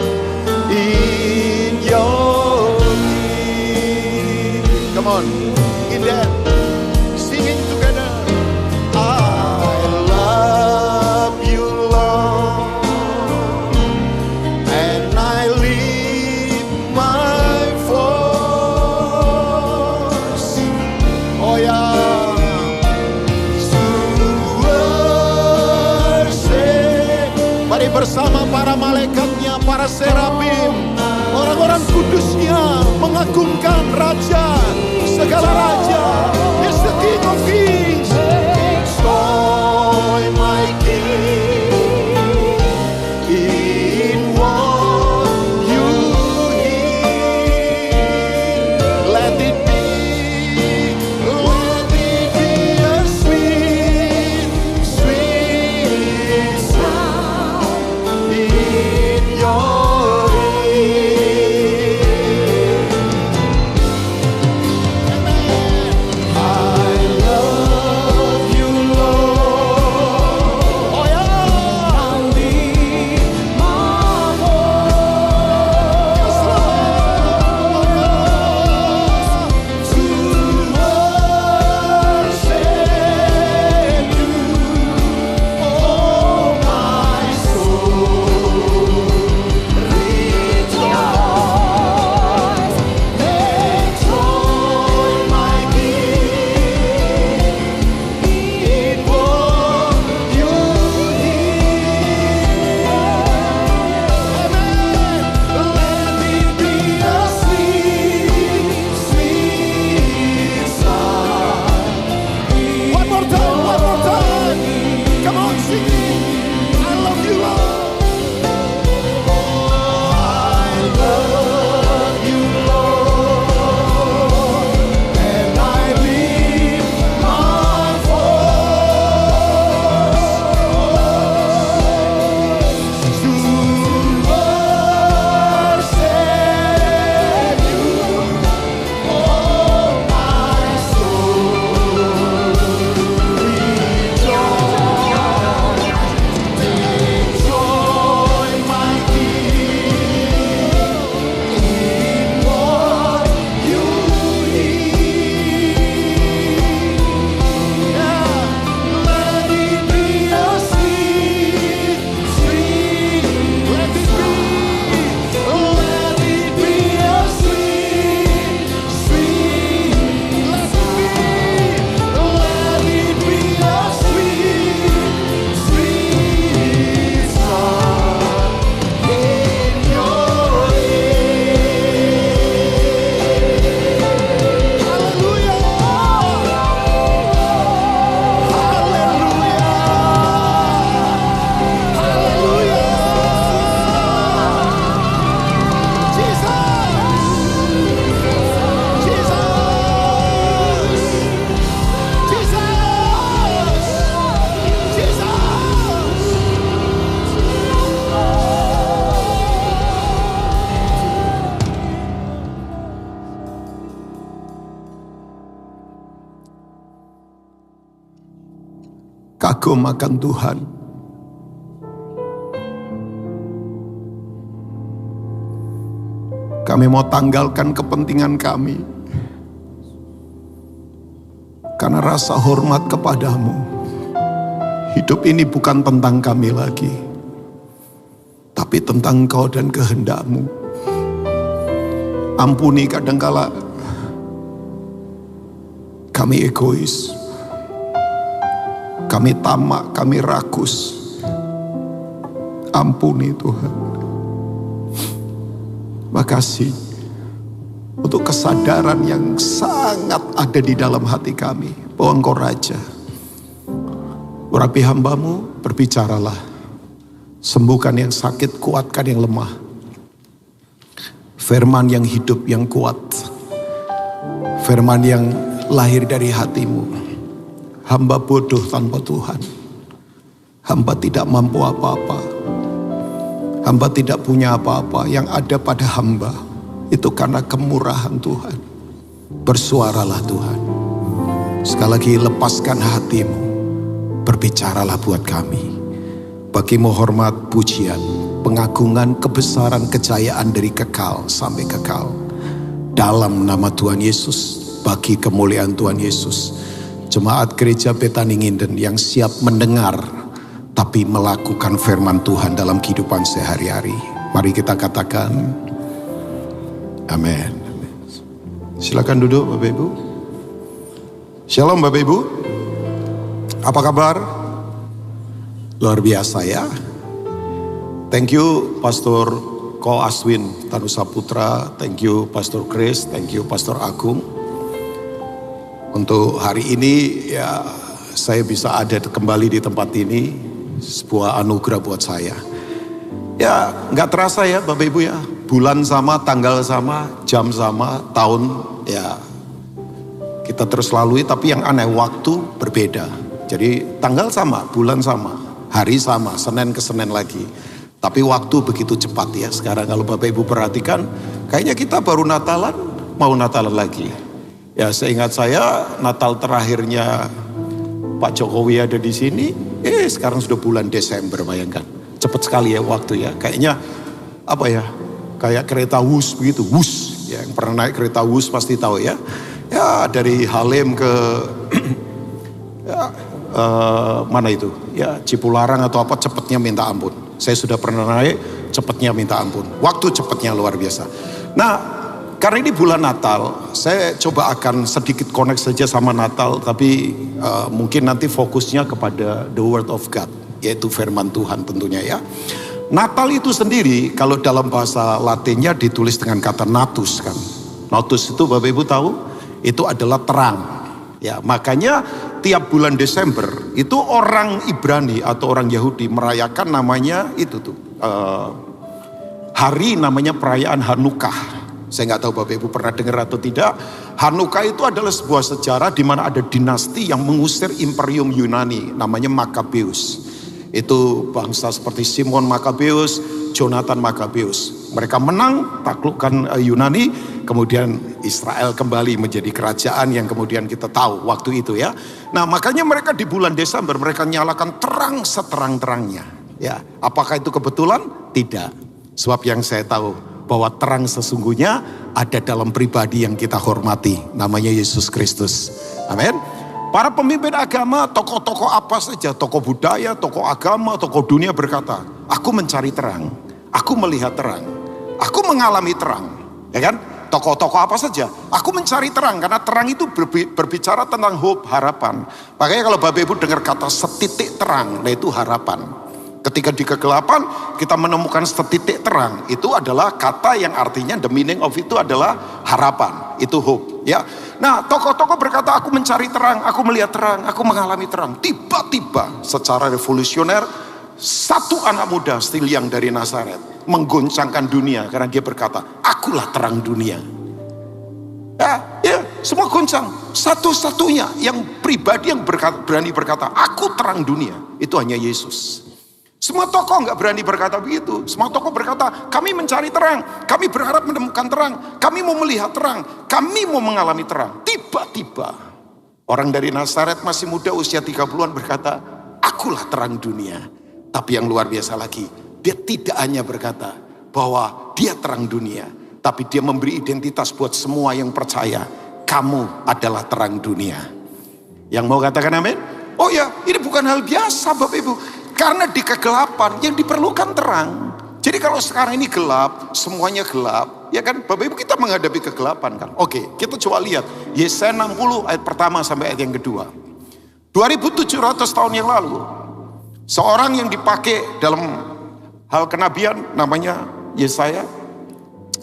in your ear. Come on, in there, singing together. I love you, Lord, and I lift my voice. Oh yeah, to worship. Mari bersama para malaikatnya, para serafim, orang-orang kudusnya mengagungkan Raja segala raja. He's the King of Kings. Joy my King in what you hear. Let it be a sweet, sweet sound in your ear. I love you, Lord. Oh yeah. I lift my voice. To worship you, oh my soul. Rejoice, make joy my King in what you hear. Amen. Let it be a sweet, sweet sound. One more time, one more time. Come on, sing it. I love you, Lord. I love you, Lord, and I lift my voice to worship you, oh my soul. Rejoice, take joy, my King, in what you hear. Let it be a sweet, sweet. Let it be a sweet, sweet. Let it be a sweet, sweet sound in your ear. Hallelujah. Hallelujah. Kagum akan Tuhan. Kami mau tanggalkan kepentingan kami karena rasa hormat kepadamu. Hidup ini bukan tentang kami lagi, tapi tentang Engkau dan kehendak-Mu. Ampuni kadangkala kami egois, kami tamak, kami rakus. Ampuni Tuhan. Makasih untuk kesadaran yang sangat ada di dalam hati kami bahwa Engkau Raja. Urapi hamba-Mu, berbicaralah. Sembuhkan yang sakit, kuatkan yang lemah. Firman yang hidup, yang kuat. Firman yang lahir dari hati-Mu. Hamba bodoh tanpa Tuhan. Hamba tidak mampu apa-apa. Hamba tidak punya apa-apa. Yang ada pada hamba itu karena kemurahan Tuhan. Bersuaralah Tuhan. Sekali lagi lepaskan hatimu, berbicaralah buat kami. Bagimu hormat, pujian, pengagungan, kebesaran, kejayaan dari kekal sampai kekal. Dalam nama Tuhan Yesus, bagi kemuliaan Tuhan Yesus. Jemaat Gereja Betani Nginden yang siap mendengar tapi melakukan firman Tuhan dalam kehidupan sehari-hari. Mari kita katakan amin. Silakan duduk Bapak Ibu. Shalom Bapak Ibu. Apa kabar? Luar biasa ya. Thank you Pastor Ko Aswin Tanusa Putra. Thank you Pastor Chris. Thank you Pastor Agung. Untuk hari ini ya saya bisa ada kembali di tempat ini. Sebuah anugerah buat saya. Ya nggak terasa ya Bapak Ibu ya. Bulan sama, tanggal sama, jam sama, tahun ya kita terus lalui, tapi yang aneh waktu berbeda. Jadi tanggal sama, bulan sama, hari sama, Senin ke Senin lagi. Tapi waktu begitu cepat ya. Sekarang kalau Bapak Ibu perhatikan, kayaknya kita baru Natalan, mau Natalan lagi. Ya seingat saya Natal terakhirnya Pak Jokowi ada di sini, sekarang sudah bulan Desember, bayangkan. Cepat sekali ya waktu ya. Kayaknya apa ya, kayak kereta wus begitu, wus. Ya, yang pernah naik kereta wus pasti tahu ya. Ya dari Halim ke ya, mana itu? Ya Cipularang atau apa, cepatnya minta ampun. Saya sudah pernah naik, cepatnya minta ampun. Waktu cepatnya luar biasa. Nah, karena ini bulan Natal, saya coba akan sedikit connect saja sama Natal, tapi mungkin nanti fokusnya kepada the word of God, yaitu firman Tuhan tentunya ya. Natal itu sendiri kalau dalam bahasa Latinnya ditulis dengan kata natus kan. Natus itu Bapak Ibu tahu? Itu adalah terang. Ya, makanya tiap bulan Desember itu orang Ibrani atau orang Yahudi merayakan namanya itu tuh hari namanya perayaan Hanukkah. Saya nggak tahu Bapak Ibu pernah dengar atau tidak. Hanukkah itu adalah sebuah sejarah di mana ada dinasti yang mengusir Imperium Yunani namanya Makabeus. Itu bangsa seperti Simon Makabeus, Jonathan Makabeus. Mereka menang, taklukkan Yunani, kemudian Israel kembali menjadi kerajaan yang kemudian kita tahu waktu itu ya. Nah makanya mereka di bulan Desember mereka nyalakan terang seterang-terangnya. Ya, apakah itu kebetulan? Tidak. Sebab yang saya tahu bahwa terang sesungguhnya ada dalam pribadi yang kita hormati, namanya Yesus Kristus. Amin. Para pemimpin agama, tokoh-tokoh apa saja, tokoh budaya, tokoh agama, tokoh dunia berkata, aku mencari terang, aku melihat terang, aku mengalami terang, ya kan? Tokoh-tokoh apa saja, aku mencari terang, karena terang itu berbicara tentang hope, harapan. Makanya kalau Bapak Ibu dengar kata setitik terang, nah itu harapan. Ketika di kegelapan kita menemukan setitik terang, itu adalah kata yang artinya the meaning of itu adalah harapan, itu hope. Ya, nah tokoh-tokoh berkata aku mencari terang, aku melihat terang, aku mengalami terang. Tiba-tiba secara revolusioner satu anak muda still yang dari Nazaret menggoncangkan dunia karena dia berkata, akulah terang dunia. Ya, semua goncang. Satu-satunya yang pribadi yang berani berkata, aku terang dunia, itu hanya Yesus. Semua tokoh nggak berani berkata begitu. Semua tokoh berkata, kami mencari terang, kami berharap menemukan terang, kami mau melihat terang, kami mau mengalami terang. Tiba-tiba orang dari Nazaret masih muda usia 30-an berkata, akulah terang dunia. Tapi yang luar biasa lagi, dia tidak hanya berkata bahwa dia terang dunia, tapi dia memberi identitas buat semua yang percaya, kamu adalah terang dunia. Yang mau katakan amin? Oh ya, ini bukan hal biasa Bapak Ibu. Karena di kegelapan yang diperlukan terang. Jadi kalau sekarang ini gelap, semuanya gelap, ya kan Bapak Ibu kita menghadapi kegelapan kan. Oke, kita coba lihat Yesaya 60 ayat pertama sampai ayat yang kedua. 2700 tahun yang lalu, seorang yang dipakai dalam hal kenabian namanya Yesaya,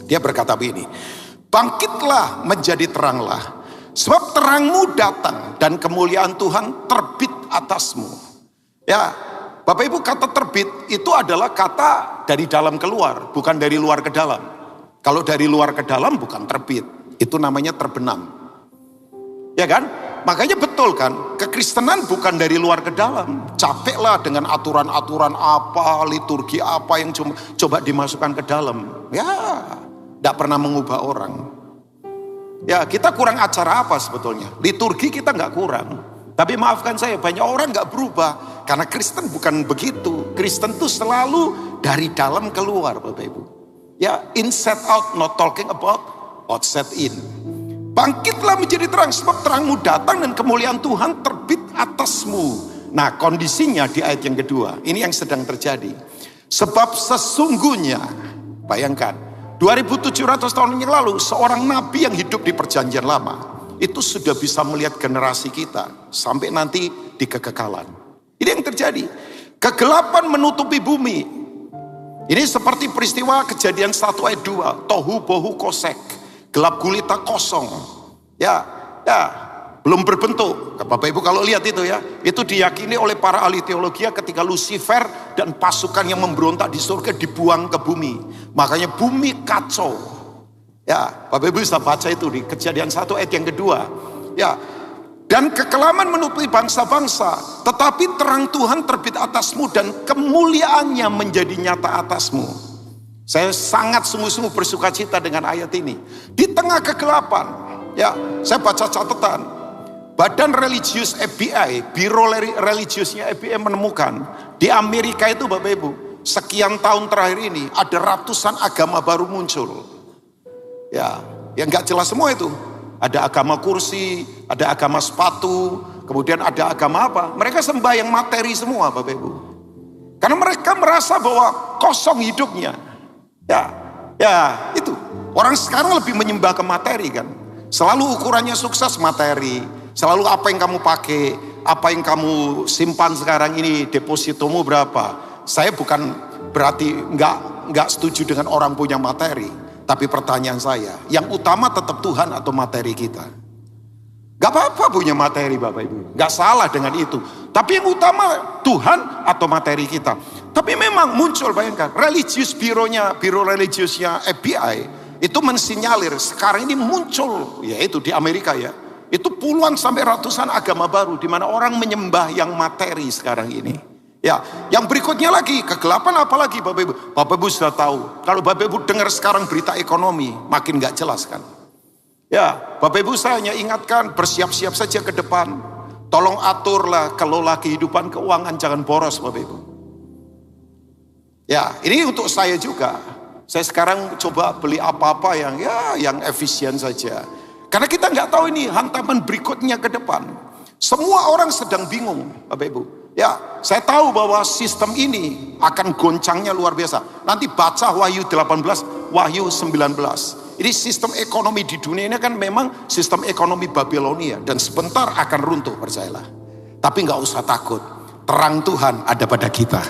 dia berkata begini, bangkitlah menjadi teranglah, sebab terangmu datang dan kemuliaan Tuhan terbit atasmu. Ya, Bapak Ibu kata terbit itu adalah kata dari dalam keluar, bukan dari luar ke dalam. Kalau dari luar ke dalam bukan terbit, itu namanya terbenam. Ya kan? Makanya betul kan, kekristenan bukan dari luar ke dalam. Capeklah dengan aturan-aturan apa, liturgi apa yang coba dimasukkan ke dalam. Ya, tidak pernah mengubah orang. Ya, kita kurang acara apa sebetulnya? Liturgi kita nggak kurang. Tapi maafkan saya, banyak orang nggak berubah. Karena Kristen bukan begitu. Kristen tuh selalu dari dalam keluar, Bapak Ibu. Ya, inside out, not talking about outside in. Bangkitlah menjadi terang, sebab terangmu datang dan kemuliaan Tuhan terbit atasmu. Nah, kondisinya di ayat yang kedua, ini yang sedang terjadi. Sebab sesungguhnya, bayangkan, 2700 tahun yang lalu, seorang nabi yang hidup di perjanjian lama, itu sudah bisa melihat generasi kita, sampai nanti di kekekalan. Ini yang terjadi. Kegelapan menutupi bumi. Ini seperti peristiwa Kejadian 1 ayat 2, tohu bohu kosek. Gelap gulita kosong, ya, belum berbentuk. Bapak Ibu kalau lihat itu ya, itu diyakini oleh para ahli teologi ketika Lucifer dan pasukan yang memberontak di surga dibuang ke bumi. Makanya bumi kacau. Ya, Bapak Ibu bisa baca itu di Kejadian 1 ayat yang kedua. Ya, dan kekelaman menutupi bangsa-bangsa, tetapi terang Tuhan terbit atasmu dan kemuliaannya menjadi nyata atasmu. Saya sangat sungguh-sungguh bersuka cita dengan ayat ini. Di tengah kegelapan, ya, saya baca catatan. Badan religius FBI, Biro religiusnya FBI menemukan di Amerika itu, Bapak Ibu, sekian tahun terakhir ini ada ratusan agama baru muncul. Ya, yang nggak jelas semua itu. Ada agama kursi, ada agama sepatu, kemudian ada agama apa? Mereka sembahyang materi semua, Bapak Ibu. Karena mereka merasa bahwa kosong hidupnya. Ya, itu. Orang sekarang lebih menyembah ke materi kan. Selalu ukurannya sukses materi. Selalu apa yang kamu pakai, apa yang kamu simpan sekarang ini, depositomu berapa. Saya bukan berarti nggak setuju dengan orang punya materi. Tapi pertanyaan saya, yang utama tetap Tuhan atau materi kita? Gak apa-apa punya materi Bapak Ibu, gak salah dengan itu. Tapi yang utama Tuhan atau materi kita. Tapi memang muncul, bayangkan, biro religiusnya FBI itu mensinyalir sekarang ini muncul, yaitu di Amerika ya, itu puluhan sampai ratusan agama baru di mana orang menyembah yang materi sekarang ini. Ya, yang berikutnya lagi kegelapan, apalagi Bapak Ibu. Bapak Ibu sudah tahu, kalau Bapak Ibu dengar sekarang berita ekonomi makin gak jelas kan. Ya, Bapak Ibu saya hanya ingatkan, bersiap-siap saja ke depan. Tolong aturlah, kelola kehidupan keuangan, jangan boros Bapak Ibu. Ya, ini untuk saya juga. Saya sekarang coba beli apa-apa yang efisien saja. Karena kita nggak tahu ini hantaman berikutnya ke depan. Semua orang sedang bingung Bapak Ibu. Ya, saya tahu bahwa sistem ini akan goncangnya luar biasa. Nanti baca Wahyu 18, Wahyu 19. Ini sistem ekonomi di dunia ini kan memang sistem ekonomi Babilonia. Dan sebentar akan runtuh, percayalah. Tapi nggak usah takut. Terang Tuhan ada pada kita.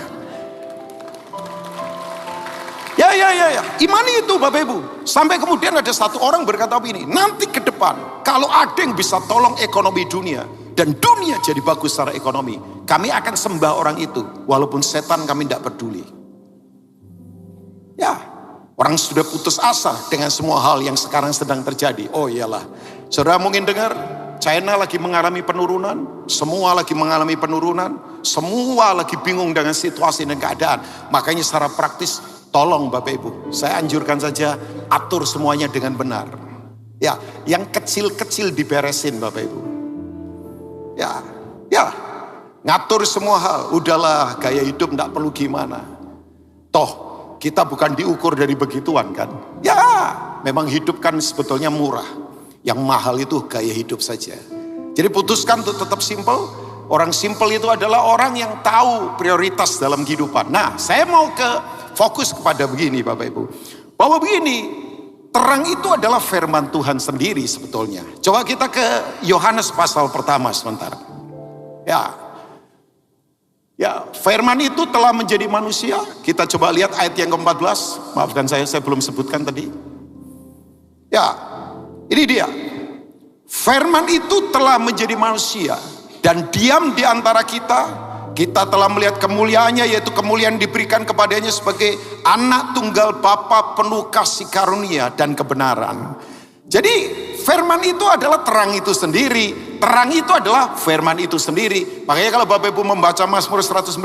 Ya. Imani itu Bapak Ibu. Sampai kemudian ada satu orang berkata begini. Nanti ke depan, kalau ada yang bisa tolong ekonomi dunia. Dan dunia jadi bagus secara ekonomi. Kami akan sembah orang itu. Walaupun setan kami tidak peduli. Ya. Orang sudah putus asa dengan semua hal yang sekarang sedang terjadi. Oh iyalah. Saudara mungkin dengar, China lagi mengalami penurunan. Semua lagi mengalami penurunan. Semua lagi bingung dengan situasi dan keadaan. Makanya secara praktis, tolong Bapak Ibu. Saya anjurkan saja, atur semuanya dengan benar. Ya, yang kecil-kecil diberesin Bapak Ibu. Ya. Ngatur semua hal. Udahlah, gaya hidup tidak perlu gimana. Toh, kita bukan diukur dari begituan kan. Ya, memang hidup kan sebetulnya murah. Yang mahal itu gaya hidup saja. Jadi putuskan untuk tetap simple. Orang simple itu adalah orang yang tahu prioritas dalam kehidupan. Nah, saya mau fokus kepada begini Bapak Ibu. Bahwa begini, terang itu adalah firman Tuhan sendiri sebetulnya. Coba kita ke Yohanes pasal pertama sebentar. Ya, firman itu telah menjadi manusia. Kita coba lihat ayat yang ke-14. Maafkan saya belum sebutkan tadi. Ya, ini dia. Firman itu telah menjadi manusia dan diam di antara kita. Kita telah melihat kemuliaannya, yaitu kemuliaan diberikan kepadanya sebagai anak tunggal Bapa penuh kasih karunia dan kebenaran. Jadi firman itu adalah terang itu sendiri. Terang itu adalah firman itu sendiri. Makanya kalau Bapak Ibu membaca Mazmur 119,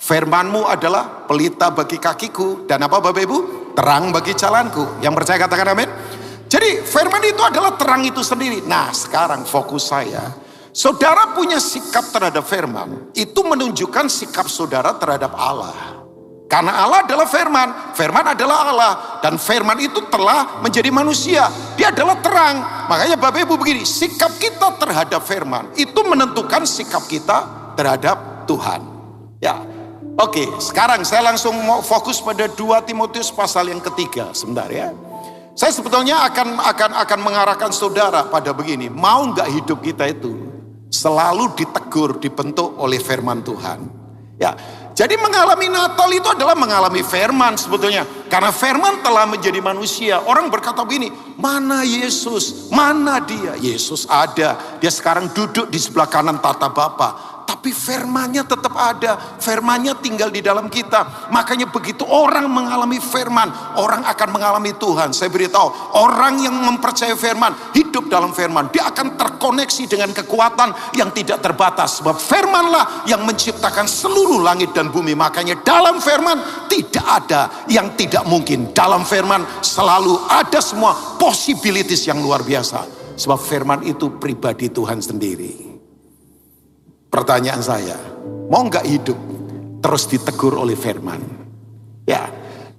firmanmu adalah pelita bagi kakiku. Dan apa Bapak Ibu? Terang bagi jalanku. Yang percaya katakan amin. Jadi firman itu adalah terang itu sendiri. Nah sekarang fokus saya, saudara punya sikap terhadap firman, itu menunjukkan sikap saudara terhadap Allah. Karena Allah adalah firman, firman adalah Allah, dan firman itu telah menjadi manusia. Dia adalah terang. Makanya Bapak Ibu begini, sikap kita terhadap firman itu menentukan sikap kita terhadap Tuhan. Ya, oke. Sekarang saya langsung mau fokus pada 2 Timotius pasal yang ketiga. Sebentar ya. Saya sebetulnya akan mengarahkan saudara pada begini, mau nggak hidup kita itu selalu ditegur, dibentuk oleh firman Tuhan. Ya, jadi mengalami Natal itu adalah mengalami firman sebetulnya. Karena firman telah menjadi manusia. Orang berkata begini, mana Yesus? Mana dia? Yesus ada. Dia sekarang duduk di sebelah kanan tata Bapa. Tapi firmannya tetap ada. Firmannya tinggal di dalam kita. Makanya begitu orang mengalami firman, orang akan mengalami Tuhan. Saya beritahu, orang yang mempercayai firman, hidup dalam firman, dia akan terkoneksi dengan kekuatan yang tidak terbatas. Sebab firmanlah yang menciptakan seluruh langit dan bumi. Makanya dalam firman tidak ada yang tidak mungkin. Dalam firman selalu ada semua possibilities yang luar biasa. Sebab firman itu pribadi Tuhan sendiri. Pertanyaan saya, mau nggak hidup terus ditegur oleh firman? Ya,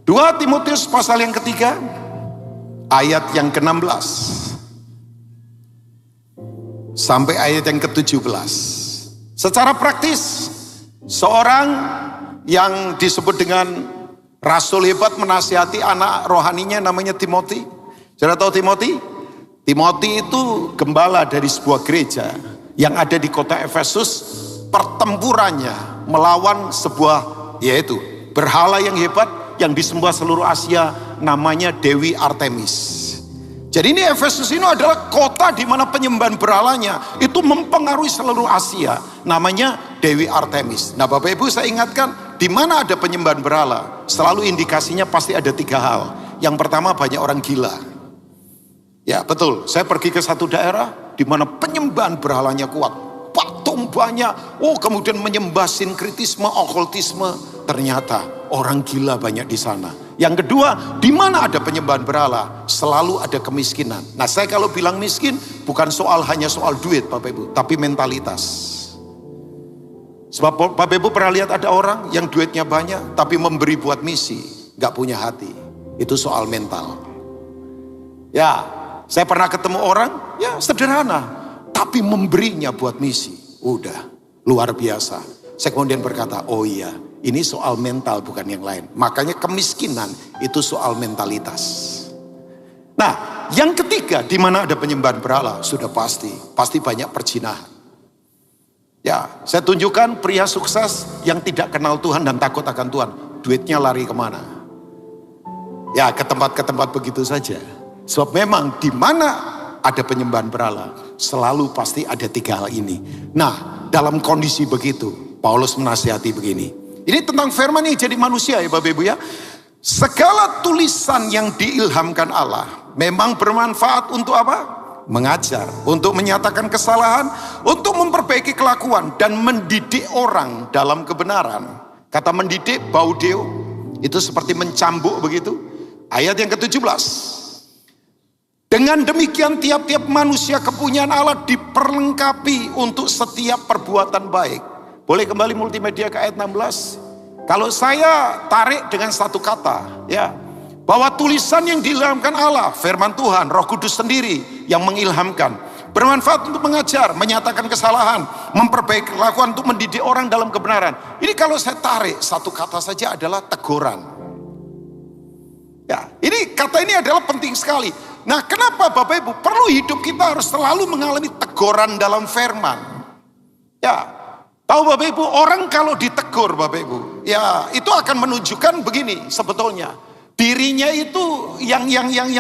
2 Timotius pasal yang ketiga, ayat yang ke-16 sampai ayat yang ke-17. Secara praktis, seorang yang disebut dengan rasul hebat menasihati anak rohaninya namanya Timoti. Saudara tahu Timoti? Timoti itu gembala dari sebuah gereja yang ada di kota Efesus. Pertempurannya melawan sebuah, yaitu berhala yang hebat yang disembah seluruh Asia, namanya Dewi Artemis. Jadi ini Efesus ini adalah kota di mana penyembahan berhalanya itu mempengaruhi seluruh Asia, namanya Dewi Artemis. Nah Bapak Ibu, saya ingatkan, di mana ada penyembahan berhala selalu indikasinya pasti ada 3 hal. Yang pertama, banyak orang gila. Ya betul, saya pergi ke satu daerah di mana penyembahan berhalanya kuat, patung banyak, kemudian menyembah sinkritisme, okultisme. Ternyata orang gila banyak di sana. Yang kedua, di mana ada penyembahan berhala selalu ada kemiskinan. Nah saya kalau bilang miskin bukan hanya soal duit Bapak Ibu, tapi mentalitas. Sebab Bapak Ibu pernah lihat ada orang yang duitnya banyak tapi memberi buat misi, gak punya hati. Itu soal mental. Ya, saya pernah ketemu orang, ya sederhana, tapi memberinya buat misi. Udah, luar biasa. Saya kemudian berkata, oh iya, ini soal mental bukan yang lain. Makanya kemiskinan itu soal mentalitas. Nah, yang ketiga, di mana ada penyembahan berhala, sudah pasti banyak perzinahan. Ya, saya tunjukkan pria sukses yang tidak kenal Tuhan dan takut akan Tuhan. Duitnya lari kemana? Ya, ke tempat begitu saja. Sebab memang di mana ada penyembahan berhala, selalu pasti ada 3 hal ini. Nah, dalam kondisi begitu, Paulus menasihati begini. Ini tentang firman yang jadi manusia ya Bapak Ibu ya. Segala tulisan yang diilhamkan Allah memang bermanfaat untuk apa? Mengajar, untuk menyatakan kesalahan, untuk memperbaiki kelakuan, dan mendidik orang dalam kebenaran. Kata mendidik, baudeo, itu seperti mencambuk begitu. Ayat yang ke-17. Dengan demikian tiap-tiap manusia kepunyaan Allah diperlengkapi untuk setiap perbuatan baik. Boleh kembali multimedia ke ayat 16. Kalau saya tarik dengan satu kata, ya, bahwa tulisan yang diilhamkan Allah, firman Tuhan, Roh Kudus sendiri yang mengilhamkan, bermanfaat untuk mengajar, menyatakan kesalahan, memperbaiki kelakuan, untuk mendidik orang dalam kebenaran. Ini kalau saya tarik satu kata saja adalah teguran. Ya, ini kata ini adalah penting sekali. Nah, kenapa Bapak Ibu perlu hidup kita harus selalu mengalami teguran dalam firman? Ya, tahu Bapak Ibu, orang kalau ditegur Bapak Ibu, ya itu akan menunjukkan begini sebetulnya. Dirinya itu yang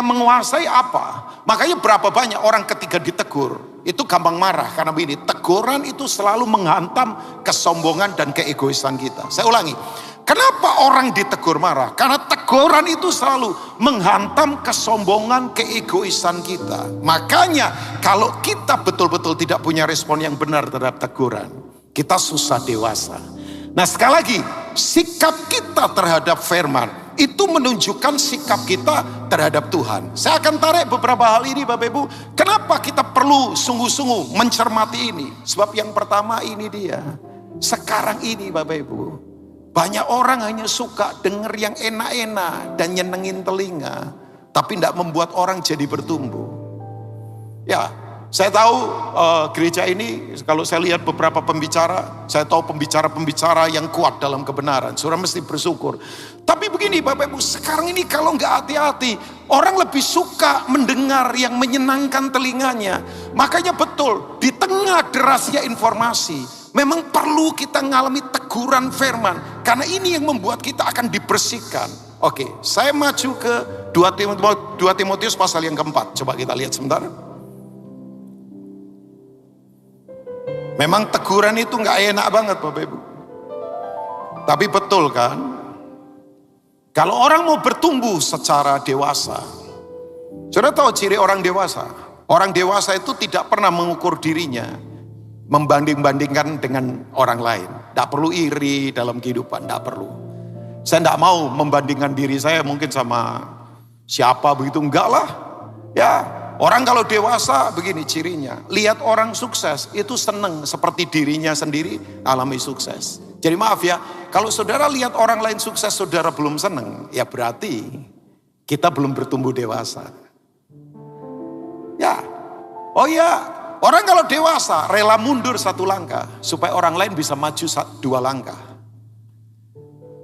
menguasai apa? Makanya berapa banyak orang ketika ditegur itu gampang marah karena begini, teguran itu selalu menghantam kesombongan dan keegoisan kita. Saya ulangi. Kenapa orang ditegur marah? Karena teguran itu selalu menghantam kesombongan, keegoisan kita. Makanya kalau kita betul-betul tidak punya respon yang benar terhadap teguran, kita susah dewasa. Nah sekali lagi, sikap kita terhadap firman Itu menunjukkan sikap kita terhadap Tuhan. Saya akan tarik beberapa hal ini Bapak Ibu. Kenapa kita perlu sungguh-sungguh mencermati ini? Sebab yang pertama ini dia. Sekarang ini Bapak Ibu, banyak orang hanya suka denger yang enak-enak dan nyenengin telinga, tapi tidak membuat orang jadi bertumbuh. Ya, saya tahu gereja ini, kalau saya lihat beberapa pembicara, saya tahu pembicara-pembicara yang kuat dalam kebenaran. Saudara mesti bersyukur. Tapi begini Bapak Ibu, sekarang ini kalau nggak hati-hati, orang lebih suka mendengar yang menyenangkan telinganya. Makanya betul, di tengah derasnya informasi, memang perlu kita ngalami teguran firman. Karena ini yang membuat kita akan dibersihkan. Oke, saya maju ke 2 Timotius pasal yang keempat. Coba kita lihat sebentar. Memang teguran itu gak enak banget Bapak Ibu. Tapi betul kan? Kalau orang mau bertumbuh secara dewasa. Saudara tahu ciri orang dewasa? Orang dewasa itu tidak pernah mengukur dirinya, membanding-bandingkan dengan orang lain. Tidak perlu iri dalam kehidupan, tidak perlu. Saya tidak mau membandingkan diri saya mungkin sama siapa begitu, enggak lah. Ya, orang kalau dewasa begini cirinya. Lihat orang sukses itu seneng seperti dirinya sendiri alami sukses. Jadi maaf ya, kalau saudara lihat orang lain sukses saudara belum seneng, ya berarti kita belum bertumbuh dewasa. Ya, oh ya, orang kalau dewasa rela mundur 1 langkah supaya orang lain bisa maju 2 langkah.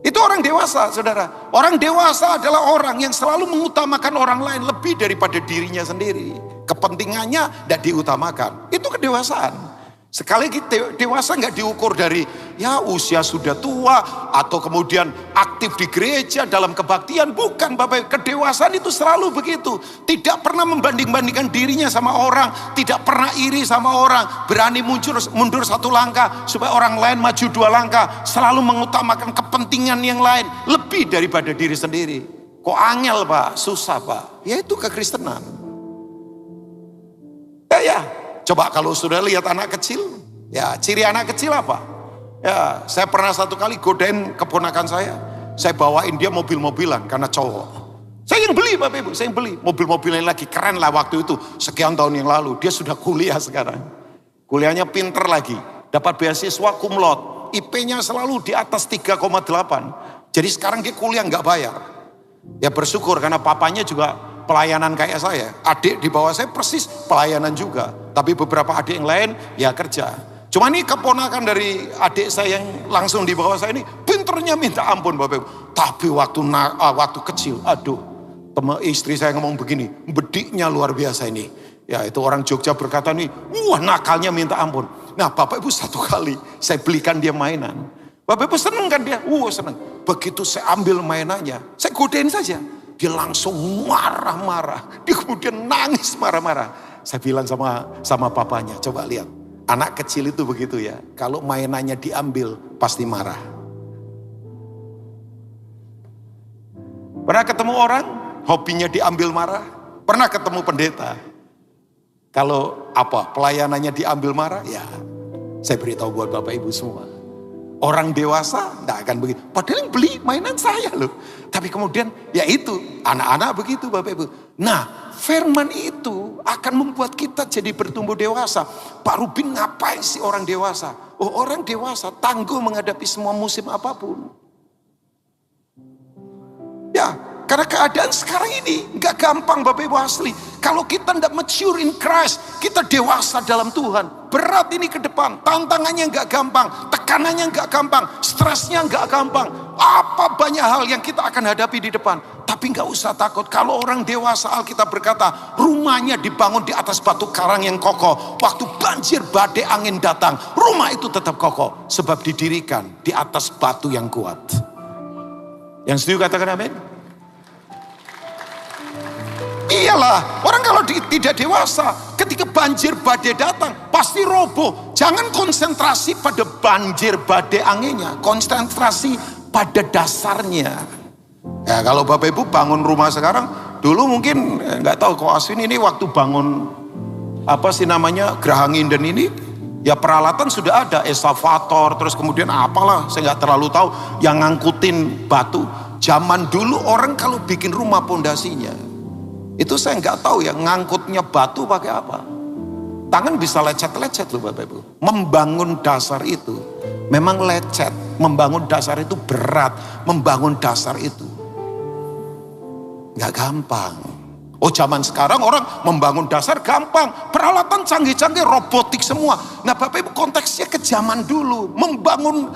Itu orang dewasa, saudara. Orang dewasa adalah orang yang selalu mengutamakan orang lain lebih daripada dirinya sendiri. Kepentingannya tidak diutamakan. Itu kedewasaan. Sekali lagi dewasa nggak diukur dari ya usia sudah tua atau kemudian aktif di gereja dalam kebaktian. Bukan Bapak, kedewasaan itu selalu begitu. Tidak pernah membanding-bandingkan dirinya sama orang, tidak pernah iri sama orang, berani mundur 1 langkah supaya orang lain maju 2 langkah, selalu mengutamakan kepentingan yang lain lebih daripada diri sendiri. Kok angel Pak, susah Pak. Ya itu kekristenan. Ya. Coba kalau sudah lihat anak kecil, ya ciri anak kecil apa? Ya, saya pernah 1 kali godain keponakan saya bawain dia mobil-mobilan karena cowok. Saya yang beli Bapak Ibu, saya yang beli. Mobil-mobil yang lagi keren lah waktu itu, sekian tahun yang lalu. Dia sudah kuliah sekarang. Kuliahnya pinter lagi, dapat beasiswa cum laude. IP-nya selalu di atas 3,8. Jadi sekarang dia kuliah nggak bayar. Ya bersyukur karena papanya juga pelayanan kayak saya. Adik di bawah saya persis pelayanan juga. Tapi beberapa adik yang lain ya kerja. Cuma ini keponakan dari adik saya yang langsung di bawah saya ini pinternya minta ampun Bapak Ibu. Tapi waktu kecil, aduh, istri saya ngomong begini, bediknya luar biasa ini. Ya itu orang Jogja berkata nih, wah nakalnya minta ampun. Nah Bapak Ibu 1 kali saya belikan dia mainan. Bapak Ibu seneng kan dia? Seneng. Begitu saya ambil mainannya, saya godain saja. Dia langsung marah-marah. Dia kemudian nangis marah-marah. Saya bilang sama papanya, coba lihat. Anak kecil itu begitu ya. Kalau mainannya diambil, pasti marah. Pernah ketemu orang, hobinya diambil marah? Pernah ketemu pendeta? Kalau pelayanannya diambil marah? Ya, saya beritahu buat Bapak Ibu semua. Orang dewasa tidak akan begitu. Padahal yang beli mainan saya loh. Tapi kemudian ya itu anak-anak begitu Bapak Ibu. Nah firman itu akan membuat kita jadi bertumbuh dewasa. Pak Rubin ngapain sih orang dewasa? Orang dewasa tangguh menghadapi semua musim apapun. Ya karena keadaan sekarang ini gak gampang Bapak Ibu asli. Kalau kita tidak mature in Christ, kita dewasa dalam Tuhan. Berat ini ke depan, tantangannya gak gampang, tekanannya gak gampang, stresnya gak gampang. Apa banyak hal yang kita akan hadapi di depan. Tapi gak usah takut, kalau orang dewasa Alkitab berkata, rumahnya dibangun di atas batu karang yang kokoh. Waktu banjir, badai, angin datang, rumah itu tetap kokoh. Sebab didirikan di atas batu yang kuat. Yang setuju katakan amin. Iyalah, orang kalau tidak dewasa, ketika banjir badai datang, pasti roboh. Jangan konsentrasi pada banjir badai anginnya, konsentrasi pada dasarnya. Ya kalau Bapak Ibu bangun rumah sekarang, dulu mungkin nggak tahu kok Aswin ini waktu bangun Geraha Nginden ini, ya peralatan sudah ada, eskavator, terus kemudian apalah, saya nggak terlalu tahu, yang ngangkutin batu. Zaman dulu orang kalau bikin rumah pondasinya, itu saya nggak tahu ya, ngangkutnya batu pakai apa. Tangan bisa lecet-lecet loh Bapak Ibu. Membangun dasar itu memang lecet. Membangun dasar itu berat. Membangun dasar itu nggak gampang. Oh zaman sekarang orang membangun dasar gampang. Peralatan canggih-canggih, robotik semua. Nah Bapak Ibu konteksnya ke zaman dulu. Membangun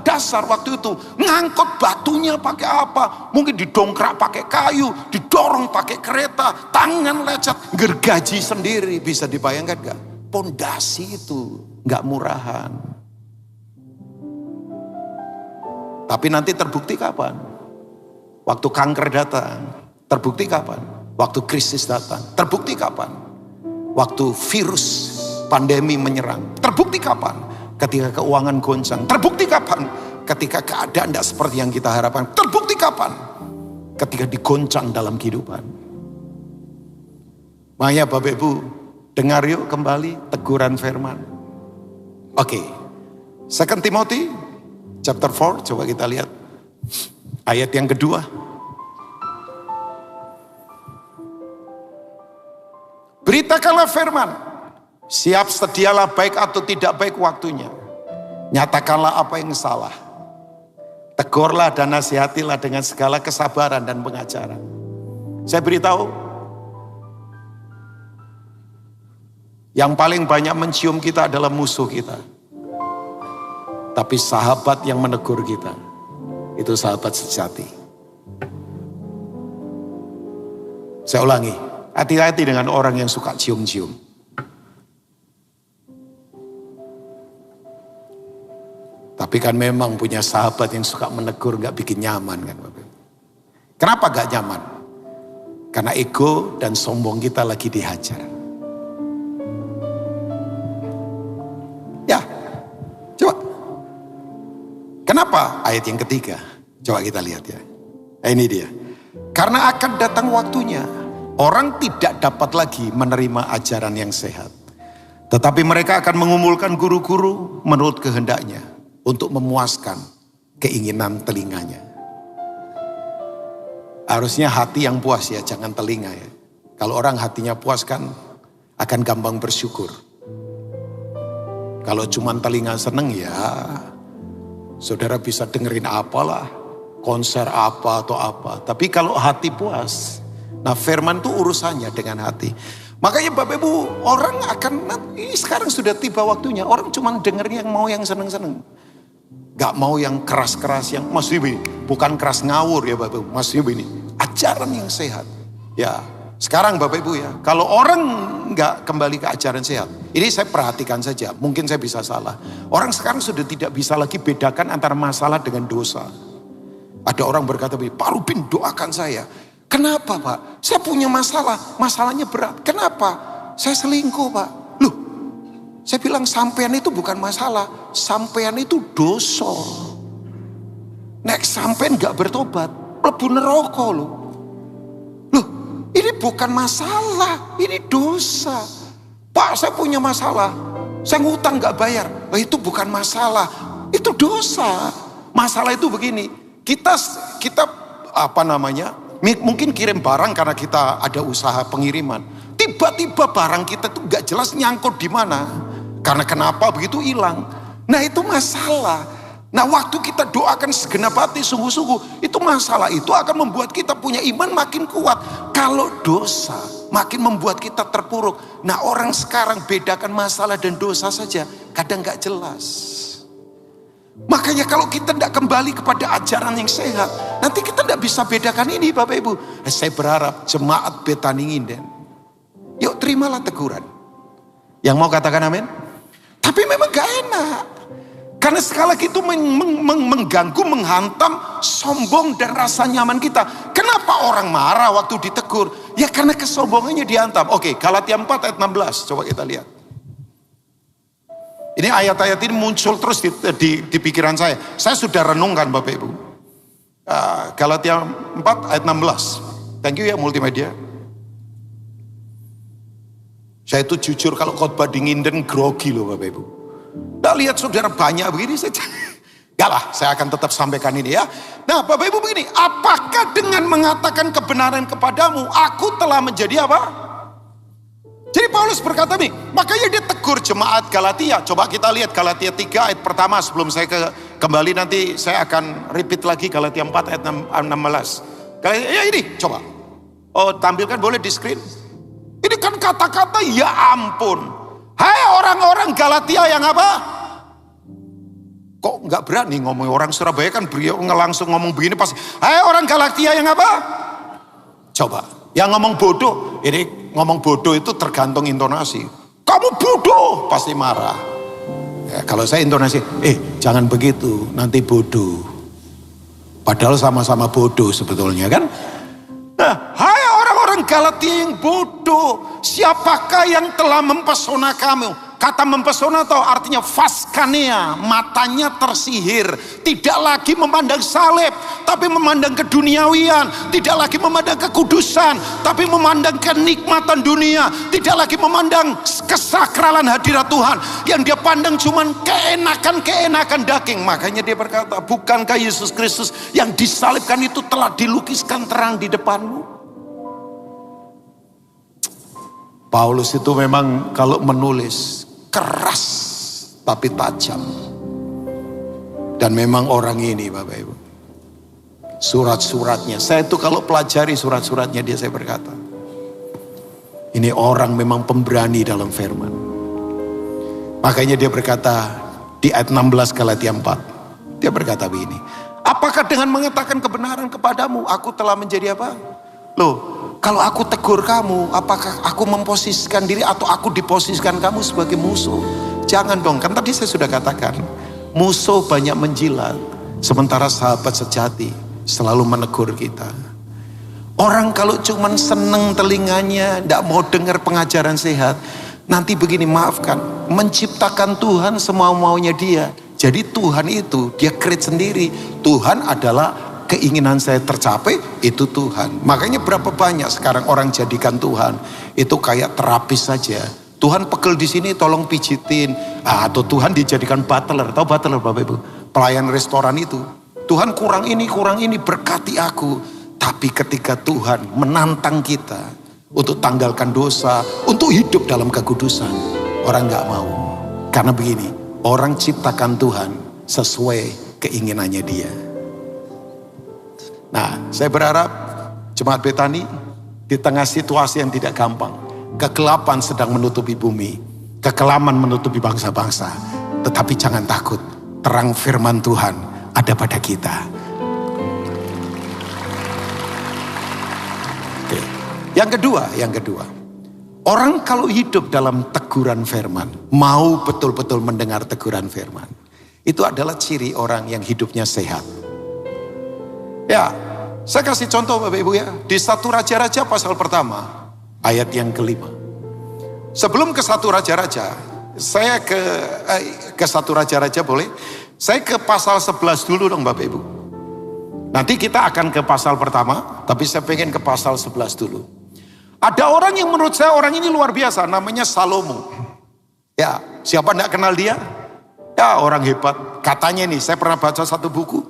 dasar waktu itu. Ngangkut batunya pakai apa? Mungkin didongkrak pakai kayu. Didorong pakai kereta. Tangan lecet. Gergaji sendiri. Bisa dibayangkan gak? Pondasi itu gak murahan. Tapi nanti terbukti kapan? Waktu kanker datang. Terbukti kapan? Waktu krisis datang. Terbukti kapan? Waktu virus pandemi menyerang. Terbukti kapan? Ketika keuangan goncang. Terbukti kapan? Ketika keadaan tidak seperti yang kita harapkan. Terbukti kapan? Ketika digoncang dalam kehidupan. Makanya Bapak Ibu, dengar yuk kembali teguran firman. Oke. 2 Timothy chapter 4, coba kita lihat ayat yang kedua. Beritakanlah firman, siap sedialah baik atau tidak baik waktunya. Nyatakanlah apa yang salah. Tegurlah dan nasihatilah dengan segala kesabaran dan pengajaran. Saya beritahu, yang paling banyak mencium kita adalah musuh kita. Tapi sahabat yang menegur kita, itu sahabat sejati. Saya ulangi, hati-hati dengan orang yang suka cium-cium. Tapi kan memang punya sahabat yang suka menegur, gak bikin nyaman kan Bapak. Kenapa gak nyaman? Karena ego dan sombong kita lagi dihajar. Ya, coba. Kenapa? Ayat yang ketiga. Coba kita lihat ya. Ini dia. Karena akan datang waktunya, orang tidak dapat lagi menerima ajaran yang sehat. Tetapi mereka akan mengumpulkan guru-guru menurut kehendaknya untuk memuaskan keinginan telinganya. Harusnya hati yang puas ya, jangan telinga ya. Kalau orang hatinya puas kan akan gampang bersyukur. Kalau cuma telinga seneng ya, saudara bisa dengerin apalah, konser apa atau apa. Tapi kalau hati puas, nah firman itu urusannya dengan hati. Makanya Bapak Ibu, orang akan, ini sekarang sudah tiba waktunya. Orang cuma dengernya yang mau yang seneng-seneng. Gak mau yang keras-keras, yang maksudnya begini, bukan keras ngawur ya Bapak Ibu. Maksudnya begini, ajaran yang sehat. Ya, sekarang Bapak Ibu ya, kalau orang gak kembali ke ajaran sehat, ini saya perhatikan saja, mungkin saya bisa salah. Orang sekarang sudah tidak bisa lagi bedakan antara masalah dengan dosa. Ada orang berkata begini, Pak Rubin doakan saya. Kenapa Pak? Saya punya masalah, masalahnya berat. Kenapa? Saya selingkuh Pak. Loh, saya bilang sampean itu bukan masalah, sampean itu dosa. Nek sampean gak bertobat, mlebu neraka loh. Loh, ini bukan masalah, ini dosa. Pak, saya punya masalah, saya ngutang gak bayar. Oh, itu bukan masalah, itu dosa. Masalah itu begini, kita apa namanya? Mungkin kirim barang karena kita ada usaha pengiriman. Tiba-tiba barang kita tuh gak jelas nyangkut di mana. Karena kenapa begitu hilang. Nah itu masalah. Nah waktu kita doakan segenap hati sungguh-sungguh, itu masalah itu akan membuat kita punya iman makin kuat. Kalau dosa makin membuat kita terpuruk. Nah orang sekarang bedakan masalah dan dosa saja kadang gak jelas. Makanya kalau kita tidak kembali kepada ajaran yang sehat, nanti kita tidak bisa bedakan ini Bapak Ibu. Saya berharap jemaat Betani Nginden, yuk terimalah teguran. Yang mau katakan amin? Tapi memang gak enak. Karena sekali lagi itu mengganggu, menghantam sombong dan rasa nyaman kita. Kenapa orang marah waktu ditegur? Ya karena kesombongannya dihantam. Oke, Galatia 4 ayat 16, coba kita lihat. Ini ayat-ayat ini muncul terus di pikiran saya. Saya sudah renungkan Bapak Ibu. Galatia 4 ayat 16. Thank you ya multimedia. Saya itu jujur kalau khotbah di Nginden grogi loh Bapak Ibu. Nah lihat saudara banyak begini saja. Yalah, saya akan tetap sampaikan ini ya. Nah, Bapak Ibu begini, apakah dengan mengatakan kebenaran kepadamu, aku telah menjadi apa? Jadi Paulus berkata nih, makanya dia tegur jemaat Galatia. Coba kita lihat Galatia 3 ayat pertama sebelum saya kembali nanti saya akan repeat lagi Galatia 4 ayat 16. Ya ini, coba. Oh, tampilkan boleh di screen. Ini kan kata-kata ya ampun. Hai orang-orang Galatia yang apa? Kok nggak berani ngomong orang Surabaya kan beliau langsung ngomong begini pasti. Hai orang Galatia yang apa? Coba, yang ngomong bodoh. Ini ngomong bodoh itu tergantung intonasi. Kamu bodoh, pasti marah. Ya, kalau saya intonasi, jangan begitu, nanti bodoh. Padahal sama-sama bodoh sebetulnya kan. Nah, hai orang-orang Galatia yang bodoh, siapakah yang telah mempesona kamu? Kata mempesona atau artinya faskanea, matanya tersihir, tidak lagi memandang salib, tapi memandang keduniawian, tidak lagi memandang kekudusan, tapi memandang kenikmatan dunia, tidak lagi memandang kesakralan hadirat Tuhan, yang dia pandang cuman keenakan daging. Makanya dia berkata, bukankah Yesus Kristus yang disalibkan itu telah dilukiskan terang di depanmu? Paulus itu memang kalau menulis keras tapi tajam. Dan memang orang ini Bapak Ibu, surat-suratnya, saya itu kalau pelajari surat-suratnya dia, saya berkata, ini orang memang pemberani dalam firman. Makanya dia berkata di ayat 16 Galatia 4, dia berkata begini, apakah dengan mengatakan kebenaran kepadamu aku telah menjadi apa? Loh, kalau aku tegur kamu, apakah aku memposisikan diri atau aku diposisikan kamu sebagai musuh? Jangan dong, kan tadi saya sudah katakan, musuh banyak menjilat, sementara sahabat sejati selalu menegur kita. Orang kalau cuman seneng telinganya, tidak mau dengar pengajaran sehat, nanti begini, maafkan, menciptakan Tuhan semau-maunya dia. Jadi Tuhan itu, dia create sendiri. Tuhan adalah keinginan saya tercapai, itu Tuhan. Makanya berapa banyak sekarang orang jadikan Tuhan itu kayak terapis saja. Tuhan pegel di sini tolong pijitin. Atau Tuhan dijadikan butler. Tahu butler Bapak Ibu? Pelayan restoran itu. Tuhan kurang ini berkati aku. Tapi ketika Tuhan menantang kita untuk tanggalkan dosa, untuk hidup dalam kekudusan, orang gak mau. Karena begini, orang ciptakan Tuhan sesuai keinginannya dia. Nah, saya berharap Jemaat Betani di tengah situasi yang tidak gampang, kegelapan sedang menutupi bumi, kekelaman menutupi bangsa-bangsa, tetapi jangan takut, terang firman Tuhan ada pada kita. Oke. Yang kedua, orang kalau hidup dalam teguran firman, mau betul-betul mendengar teguran firman, itu adalah ciri orang yang hidupnya sehat. Ya, saya kasih contoh Bapak Ibu ya. Di 1 Raja-Raja pasal pertama, ayat yang kelima. Sebelum ke 1 Raja-Raja, saya ke 1 Raja-Raja boleh? Saya ke pasal 11 dulu dong Bapak Ibu. Nanti kita akan ke pasal pertama, tapi saya pengen ke pasal 11 dulu. Ada orang yang menurut saya orang ini luar biasa, namanya Salomo. Ya, siapa enggak kenal dia? Ya, orang hebat. Katanya nih, saya pernah baca satu buku.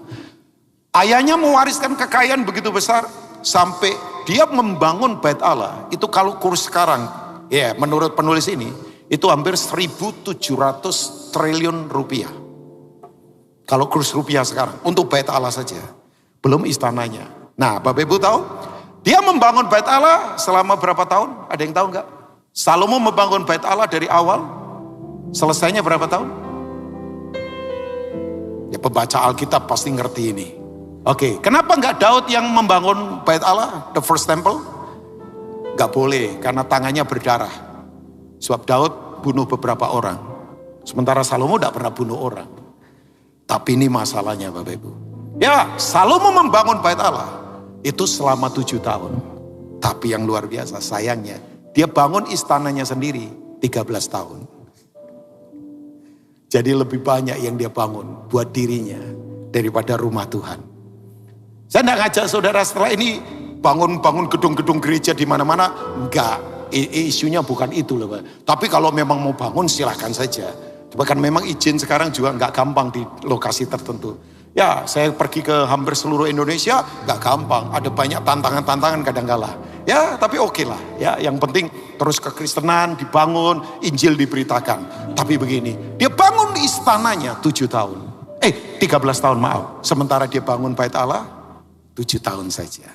Ayahnya mewariskan kekayaan begitu besar sampai dia membangun bait Allah. Itu kalau kurs sekarang, ya menurut penulis ini, itu hampir 1.700 triliun rupiah. Kalau kurs rupiah sekarang, untuk bait Allah saja. Belum istananya. Nah, Bapak Ibu tahu, dia membangun bait Allah selama berapa tahun? Ada yang tahu nggak? Salomo membangun bait Allah dari awal, selesainya berapa tahun? Ya pembaca Alkitab pasti ngerti ini. Oke, kenapa nggak Daud yang membangun bait Allah, the first temple? Nggak boleh, karena tangannya berdarah. Sebab Daud bunuh beberapa orang. Sementara Salomo tidak pernah bunuh orang. Tapi ini masalahnya Bapak Ibu. Ya, Salomo membangun bait Allah itu selama 7 tahun. Tapi yang luar biasa, sayangnya, dia bangun istananya sendiri 13 tahun. Jadi lebih banyak yang dia bangun buat dirinya daripada rumah Tuhan. Saya tidak ngajak saudara setelah ini bangun gedung-gedung gereja di mana-mana. Enggak, isunya bukan itu loh Pak. Tapi kalau memang mau bangun silahkan saja. Bahkan memang izin sekarang juga nggak gampang di lokasi tertentu. Ya, saya pergi ke hampir seluruh Indonesia, nggak gampang. Ada banyak tantangan-tantangan kadang-kala. Ya, tapi oke lah. Ya, yang penting terus kekristenan dibangun, Injil diberitakan. Tapi begini, dia bangun istananya 7 tahun. 13 tahun maaf. Sementara dia bangun bait Allah 7 tahun saja.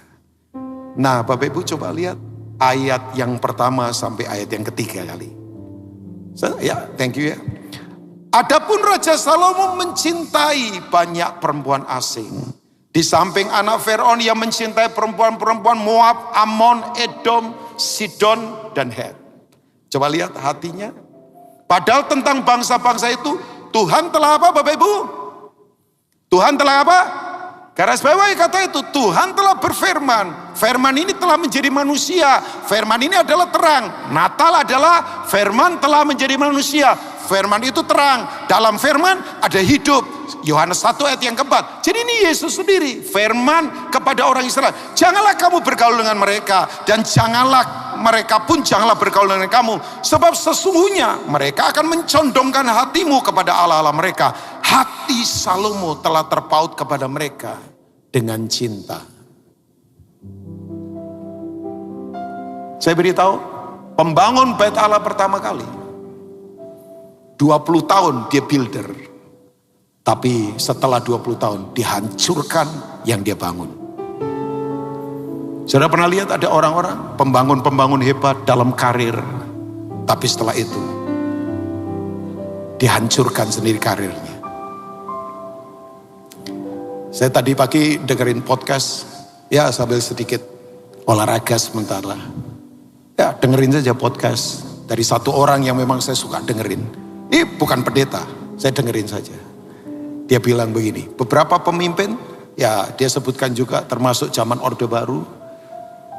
Nah, Bapak Ibu coba lihat ayat yang pertama sampai ayat yang ketiga kali. Ya, thank you ya. Adapun Raja Salomo mencintai banyak perempuan asing. Di samping anak Firaun yang mencintai perempuan-perempuan Moab, Ammon, Edom, Sidon, dan Het. Coba lihat hatinya. Padahal tentang bangsa-bangsa itu, Tuhan telah apa Bapak Ibu? Tuhan telah apa? Garis bawahi kata itu, Tuhan telah berfirman. Firman ini telah menjadi manusia. Firman ini adalah terang. Natal adalah firman telah menjadi manusia. Firman itu terang. Dalam firman ada hidup. Yohanes 1 ayat yang keempat. Jadi ini Yesus sendiri. Firman kepada orang Israel. Janganlah kamu bergaul dengan mereka. Dan janganlah mereka pun janganlah bergaul dengan kamu. Sebab sesungguhnya mereka akan mencondongkan hatimu kepada Allah-Allah mereka. Hati Salomo telah terpaut kepada mereka dengan cinta. Saya beritahu, pembangun bait Allah pertama kali 20 tahun dia builder. Tapi setelah 20 tahun dihancurkan yang dia bangun. Saudara pernah lihat ada orang-orang pembangun-pembangun hebat dalam karir. Tapi setelah itu dihancurkan sendiri karirnya. Saya tadi pagi dengerin podcast, ya sambil sedikit olahraga sementara. Ya dengerin saja podcast dari satu orang yang memang saya suka dengerin. Ini bukan pendeta, saya dengerin saja. Dia bilang begini, beberapa pemimpin, ya dia sebutkan juga termasuk zaman Orde Baru.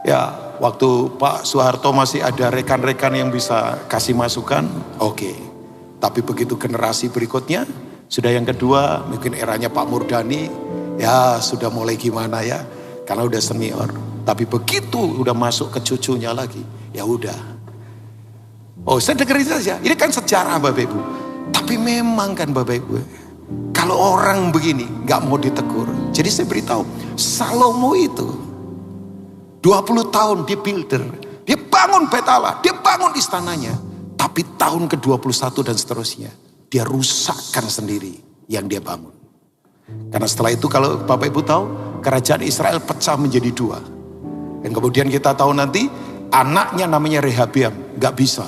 Ya waktu Pak Soeharto masih ada rekan-rekan yang bisa kasih masukan, oke. Tapi begitu generasi berikutnya, sudah yang kedua, mungkin eranya Pak Murdani, ya sudah mulai gimana ya, karena udah senior. Tapi begitu udah masuk ke cucunya lagi, ya udah. Oh saya dengerin saja, ini kan sejarah Bapak Ibu. Tapi memang kan Bapak Ibu, kalau orang begini gak mau ditegur. Jadi saya beritahu, Salomo itu 20 tahun dia builder. Dia bangun bait Allah, dia bangun istananya. Tapi tahun ke-21 dan seterusnya, dia rusakkan sendiri yang dia bangun. Karena setelah itu kalau Bapak Ibu tahu, kerajaan Israel pecah menjadi 2. Dan kemudian kita tahu nanti anaknya namanya Rehabeam, gak bisa.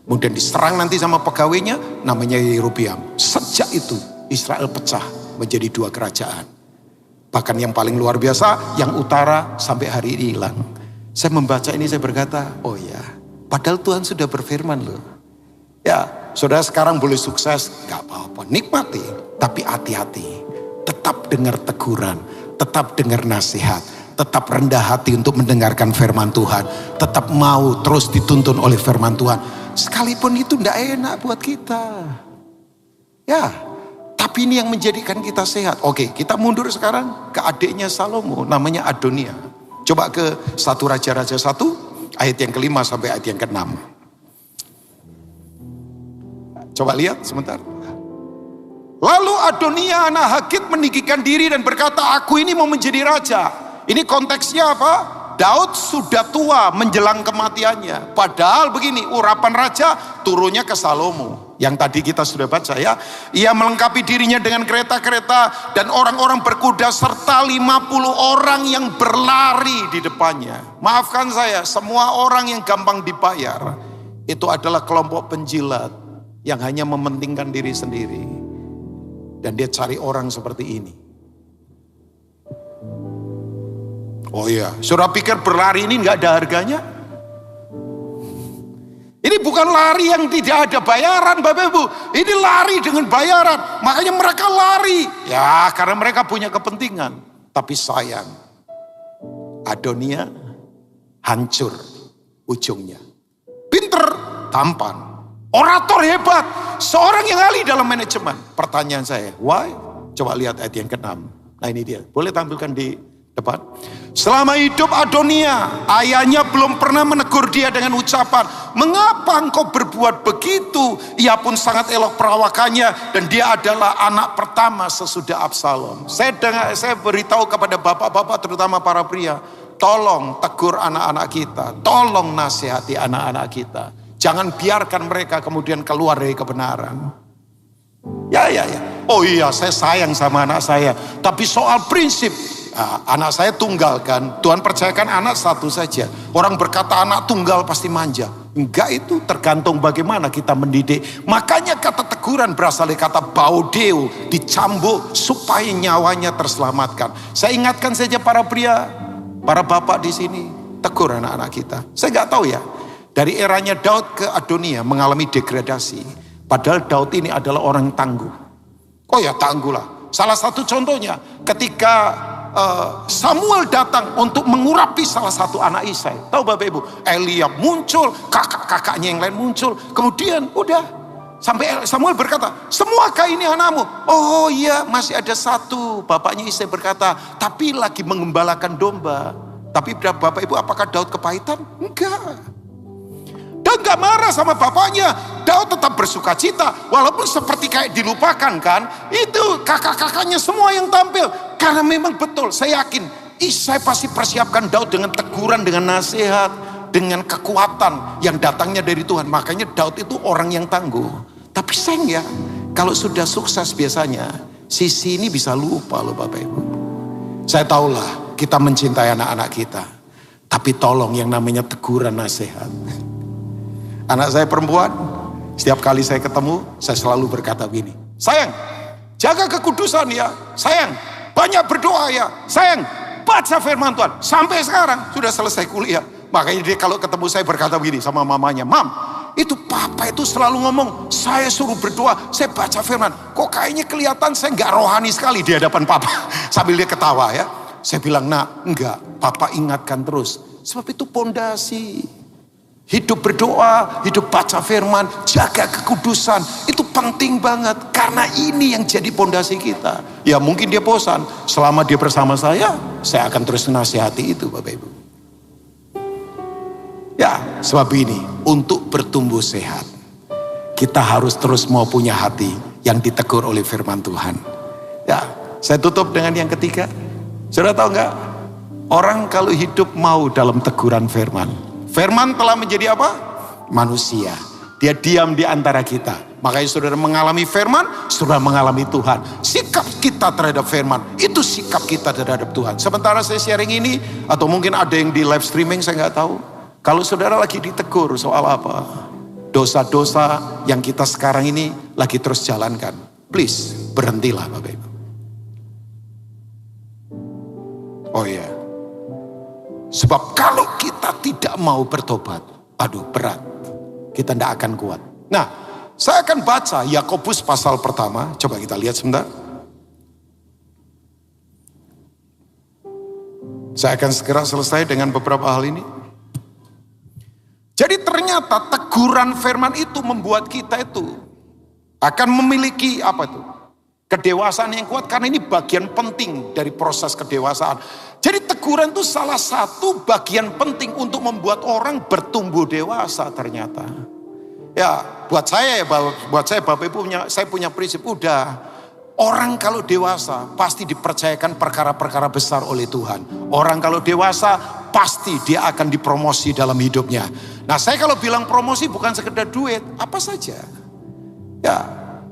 Kemudian diserang nanti sama pegawainya namanya Yerobeam. Sejak itu Israel pecah menjadi 2 kerajaan. Bahkan yang paling luar biasa, yang utara sampai hari ini hilang. Saya membaca ini saya berkata, oh ya, padahal Tuhan sudah berfirman loh. Ya, saudara sekarang boleh sukses, gak apa-apa, nikmati. Tapi hati-hati, tetap dengar teguran, tetap dengar nasihat. Tetap rendah hati untuk mendengarkan firman Tuhan. Tetap mau terus dituntun oleh firman Tuhan. Sekalipun itu tidak enak buat kita. Ya, tapi ini yang menjadikan kita sehat. Oke, kita mundur sekarang ke adiknya Salomo, namanya Adonia. Coba ke 1 Raja-Raja 1, ayat yang ke-5 sampai ayat yang ke-6. Coba lihat sebentar. Lalu Adonia anak Hagit meninggikan diri dan berkata, aku ini mau menjadi raja. Ini konteksnya apa? Daud sudah tua menjelang kematiannya. Padahal begini, urapan raja turunnya ke Salomo. Yang tadi kita sudah baca ya. Ia melengkapi dirinya dengan kereta-kereta dan orang-orang berkuda serta 50 orang yang berlari di depannya. Maafkan saya, semua orang yang gampang dibayar itu adalah kelompok penjilat yang hanya mementingkan diri sendiri. Dan dia cari orang seperti ini. Oh iya, saudara pikir berlari ini nggak ada harganya? Ini bukan lari yang tidak ada bayaran Bapak Ibu. Ini lari dengan bayaran. Makanya mereka lari. Ya karena mereka punya kepentingan. Tapi sayang, Adonia hancur ujungnya. Pinter, tampan, orator hebat, seorang yang ahli dalam manajemen. Pertanyaan saya, why? Coba lihat ayat yang ke-6. Nah ini dia, boleh tampilkan di Cepat. Selama hidup Adonia, ayahnya belum pernah menegur dia dengan ucapan, "Mengapa engkau berbuat begitu?" Ia pun sangat elok perawakannya, dan dia adalah anak pertama sesudah Absalom. Saya beritahu kepada bapak-bapak, terutama para pria, tolong tegur anak-anak kita, tolong nasihati anak-anak kita. Jangan biarkan mereka kemudian keluar dari kebenaran. Ya. Oh iya, saya sayang sama anak saya, tapi soal prinsip, anak saya tunggal kan. Tuhan percayakan anak satu saja. Orang berkata anak tunggal pasti manja. Enggak, itu tergantung bagaimana kita mendidik. Makanya kata teguran berasal dari kata baudeo, dicambuk supaya nyawanya terselamatkan. Saya ingatkan saja para pria, para bapak di sini, tegur anak-anak kita. Saya nggak tahu ya, dari eranya Daud ke Adonia mengalami degradasi. Padahal Daud ini adalah orang tangguh. Oh ya, tangguh lah. Salah satu contohnya ketika Samuel datang untuk mengurapi salah satu anak Isai. Tahu Bapak Ibu, Eliab muncul, kakak-kakaknya yang lain muncul. Kemudian udah, sampai Samuel berkata, "Semuakah ini anakmu?" "Oh iya, masih ada satu." Bapaknya Isai berkata, "Tapi lagi mengembalakan domba." Tapi Bapak Ibu, apakah Daud kepahitan? Enggak. Daud gak marah sama bapaknya. Daud tetap bersuka cita. Walaupun seperti kayak dilupakan kan. Itu kakak-kakaknya semua yang tampil. Karena memang betul, saya yakin Isai pasti persiapkan Daud dengan teguran, dengan nasihat, dengan kekuatan yang datangnya dari Tuhan. Makanya Daud itu orang yang tangguh. Tapi sayang ya, kalau sudah sukses biasanya sisi ini bisa lupa loh Bapak Ibu. Saya tahulah kita mencintai anak-anak kita, tapi tolong yang namanya teguran, nasihat. Anak saya perempuan, setiap kali saya ketemu, saya selalu berkata begini, "Sayang, jaga kekudusan ya. Sayang, banyak berdoa ya. Sayang, baca firman Tuhan." Sampai sekarang, sudah selesai kuliah. Makanya dia kalau ketemu saya berkata begini sama mamanya, "Mam, itu papa itu selalu ngomong, saya suruh berdoa, saya baca firman. Kok kayaknya kelihatan saya nggak rohani sekali di hadapan papa." Sambil dia ketawa ya. Saya bilang, "Nak, enggak, papa ingatkan terus. Sebab itu pondasi. Hidup berdoa, hidup baca firman, jaga kekudusan. Itu penting banget. Karena ini yang jadi pondasi kita." Ya mungkin dia bosan. Selama dia bersama saya akan terus nasihati itu Bapak Ibu. Ya, sebab ini untuk bertumbuh sehat, kita harus terus mau punya hati yang ditegur oleh firman Tuhan. Ya, saya tutup dengan yang ketiga. Saudara tahu nggak? Orang kalau hidup mau dalam teguran firman, firman telah menjadi apa? Manusia. Dia diam di antara kita. Makanya saudara mengalami firman, saudara mengalami Tuhan. Sikap kita terhadap firman, itu sikap kita terhadap Tuhan. Sementara saya sharing ini, atau mungkin ada yang di live streaming, saya nggak tahu. Kalau saudara lagi ditegur soal apa? Dosa-dosa yang kita sekarang ini lagi terus jalankan. Please, berhentilah Bapak Ibu. Oh iya. Sebab kalau kita tidak mau bertobat, aduh berat. Kita tidak akan kuat. Nah, saya akan baca Yakobus pasal pertama. Coba kita lihat sebentar. Saya akan segera selesai dengan beberapa hal ini. Jadi ternyata teguran firman itu membuat kita itu akan memiliki apa itu? Kedewasaan yang kuat, karena ini bagian penting dari proses kedewasaan. Jadi teguran itu salah satu bagian penting untuk membuat orang bertumbuh dewasa ternyata. Ya, buat saya Bapak Ibu saya punya prinsip, udah orang kalau dewasa pasti dipercayakan perkara-perkara besar oleh Tuhan. Orang kalau dewasa pasti dia akan dipromosi dalam hidupnya. Nah, saya kalau bilang promosi bukan sekedar duit, apa saja.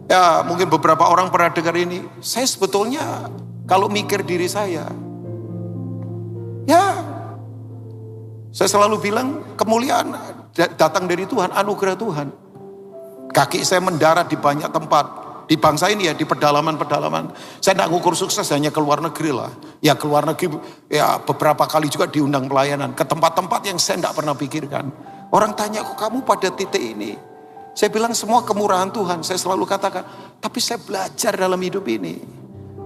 Ya, mungkin beberapa orang pernah dengar ini. Saya sebetulnya kalau mikir diri saya, ya, saya selalu bilang kemuliaan datang dari Tuhan, anugerah Tuhan. Kaki saya mendarat di banyak tempat, di bangsa ini ya, di pedalaman-pedalaman. Saya tidak ngukur sukses hanya ke luar negeri lah. Ya ke luar negeri, ya beberapa kali juga diundang pelayanan. Ke tempat-tempat yang saya tidak pernah pikirkan. Orang tanya, kok kamu pada titik ini? Saya bilang semua kemurahan Tuhan. Saya selalu katakan, tapi saya belajar dalam hidup ini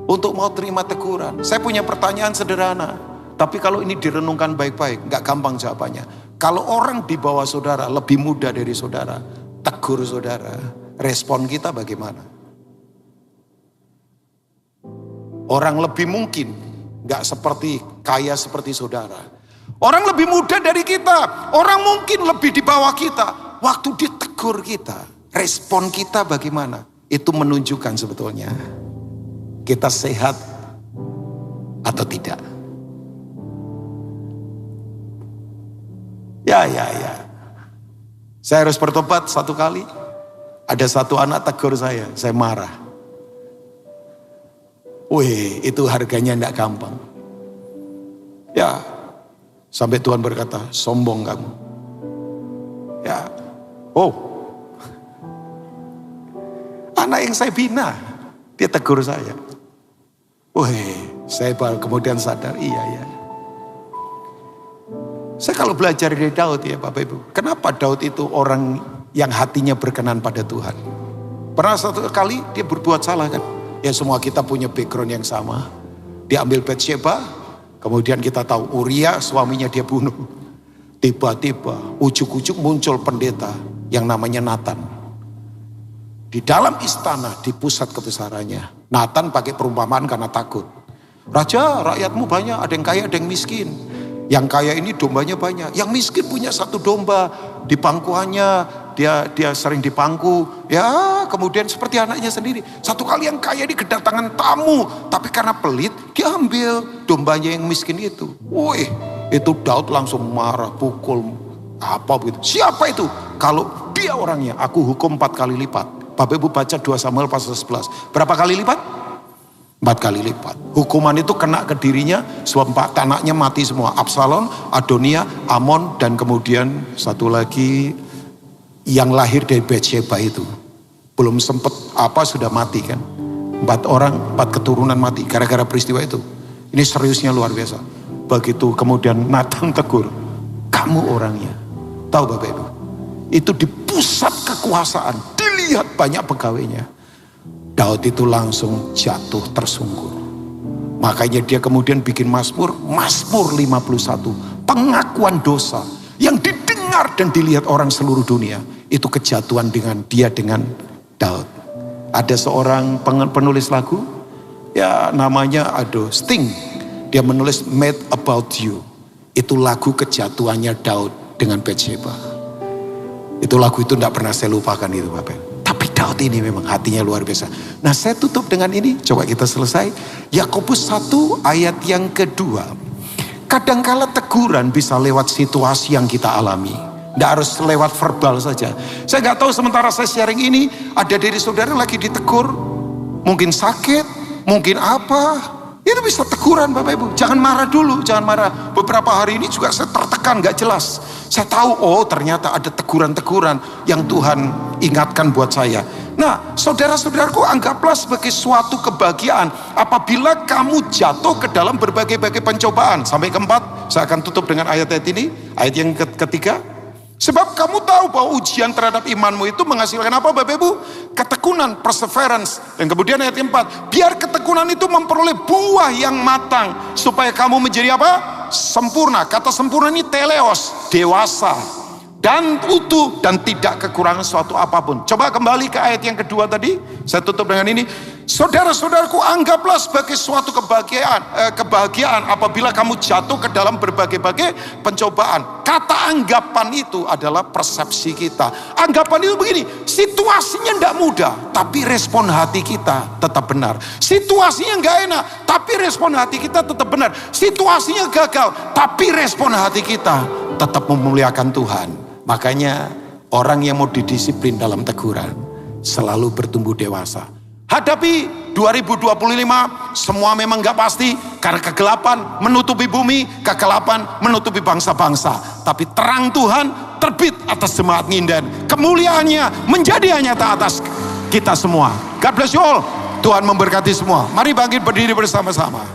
untuk mau terima teguran. Saya punya pertanyaan sederhana, tapi kalau ini direnungkan baik-baik, gak gampang jawabannya. Kalau orang di bawah saudara lebih muda dari saudara, tegur saudara, respon kita bagaimana? Orang lebih mungkin gak seperti kaya seperti saudara. Orang lebih muda dari kita, orang mungkin lebih di bawah kita. Waktu ditegur kita, respon kita bagaimana? Itu menunjukkan sebetulnya kita sehat atau tidak. Ya. Saya harus bertobat satu kali. Ada satu anak tegur saya marah. Wih, itu harganya enggak gampang. Ya, sampai Tuhan berkata, sombong kamu. Ya, anak yang saya bina, dia tegur saya. Wih, saya baru kemudian sadar, iya. Saya kalau belajar dari Daud ya Bapak Ibu, kenapa Daud itu orang yang hatinya berkenan pada Tuhan? Pernah satu kali dia berbuat salah kan? Ya semua kita punya background yang sama. Dia ambil Batsheba, kemudian kita tahu Uria suaminya dia bunuh. Tiba-tiba ujuk-ujuk muncul pendeta yang namanya Nathan. Di dalam istana, di pusat kebesarannya. Nathan pakai perumpamaan karena takut. Raja, rakyatmu banyak, ada yang kaya, ada yang miskin. Yang kaya ini dombanya banyak. Yang miskin punya satu domba di pangkuannya. Dia sering dipangku. Ya kemudian seperti anaknya sendiri. Satu kali yang kaya ini kedatangan tamu. Tapi karena pelit dia ambil dombanya yang miskin itu. Wih, itu Daud langsung marah, pukul. Apa begitu? Siapa itu? Kalau dia orangnya aku hukum 4 kali lipat. Bapak Ibu baca 2 Samuel pasal 11. Berapa kali lipat? 4 kali lipat. Hukuman itu kena ke dirinya sebab anaknya mati semua. Absalom, Adonia, Amon, dan kemudian satu lagi yang lahir dari Batsheba itu. Belum sempat sudah mati kan. 4 orang, 4 keturunan mati gara-gara peristiwa itu. Ini seriusnya luar biasa. Begitu kemudian Nathan tegur, kamu orangnya. Tahu Bapak Ibu, itu di pusat kekuasaan, dilihat banyak pegawainya. Daud itu langsung jatuh tersungkur. Makanya dia kemudian bikin Mazmur 51. Pengakuan dosa yang didengar dan dilihat orang seluruh dunia. Itu kejatuhan dengan Daud. Ada seorang penulis lagu, ya namanya Sting. Dia menulis Made About You. Itu lagu kejatuhannya Daud dengan Batsheba. Itu lagu itu tidak pernah saya lupakan itu Bapak. Tapi Daud ini memang hatinya luar biasa. Nah saya tutup dengan ini, coba kita selesai. Yakobus 1 ayat yang kedua. Kadangkala teguran bisa lewat situasi yang kita alami. Tidak harus lewat verbal saja. Saya nggak tahu sementara saya sharing ini, ada dari saudara lagi ditegur. Mungkin sakit, mungkin apa. Itu bisa teguran Bapak Ibu. Jangan marah dulu, jangan marah. Beberapa hari ini juga saya tertekan, gak jelas. Saya tahu, ternyata ada teguran-teguran yang Tuhan ingatkan buat saya. Nah, saudara-saudaraku, anggaplah sebagai suatu kebahagiaan apabila kamu jatuh ke dalam berbagai-bagai pencobaan. Sampai keempat, saya akan tutup dengan ayat-ayat ini. Ayat yang ketiga. Sebab kamu tahu bahwa ujian terhadap imanmu itu menghasilkan apa Bapak Ibu? Ketekunan, perseverance. Dan kemudian ayat keempat, biar ketekunan itu memperoleh buah yang matang. Supaya kamu menjadi apa? Sempurna. Kata sempurna ini teleos, dewasa. Dan utuh dan tidak kekurangan suatu apapun. Coba kembali ke ayat yang kedua tadi. Saya tutup dengan ini. Saudara-saudaraku, anggaplah sebagai suatu kebahagiaan apabila kamu jatuh ke dalam berbagai-bagai pencobaan. Kata anggapan itu adalah persepsi kita. Anggapan itu begini, situasinya tidak mudah, tapi respon hati kita tetap benar. Situasinya nggak enak, tapi respon hati kita tetap benar. Situasinya gagal, tapi respon hati kita tetap memuliakan Tuhan. Makanya orang yang mau didisiplin dalam teguran selalu bertumbuh dewasa. Hadapi 2025, semua memang gak pasti. Karena kegelapan menutupi bumi, kegelapan menutupi bangsa-bangsa. Tapi terang Tuhan terbit atas jemaat Nginden. Kemuliaannya menjadi nyata atas kita semua. God bless you all. Tuhan memberkati semua. Mari bangkit berdiri bersama-sama.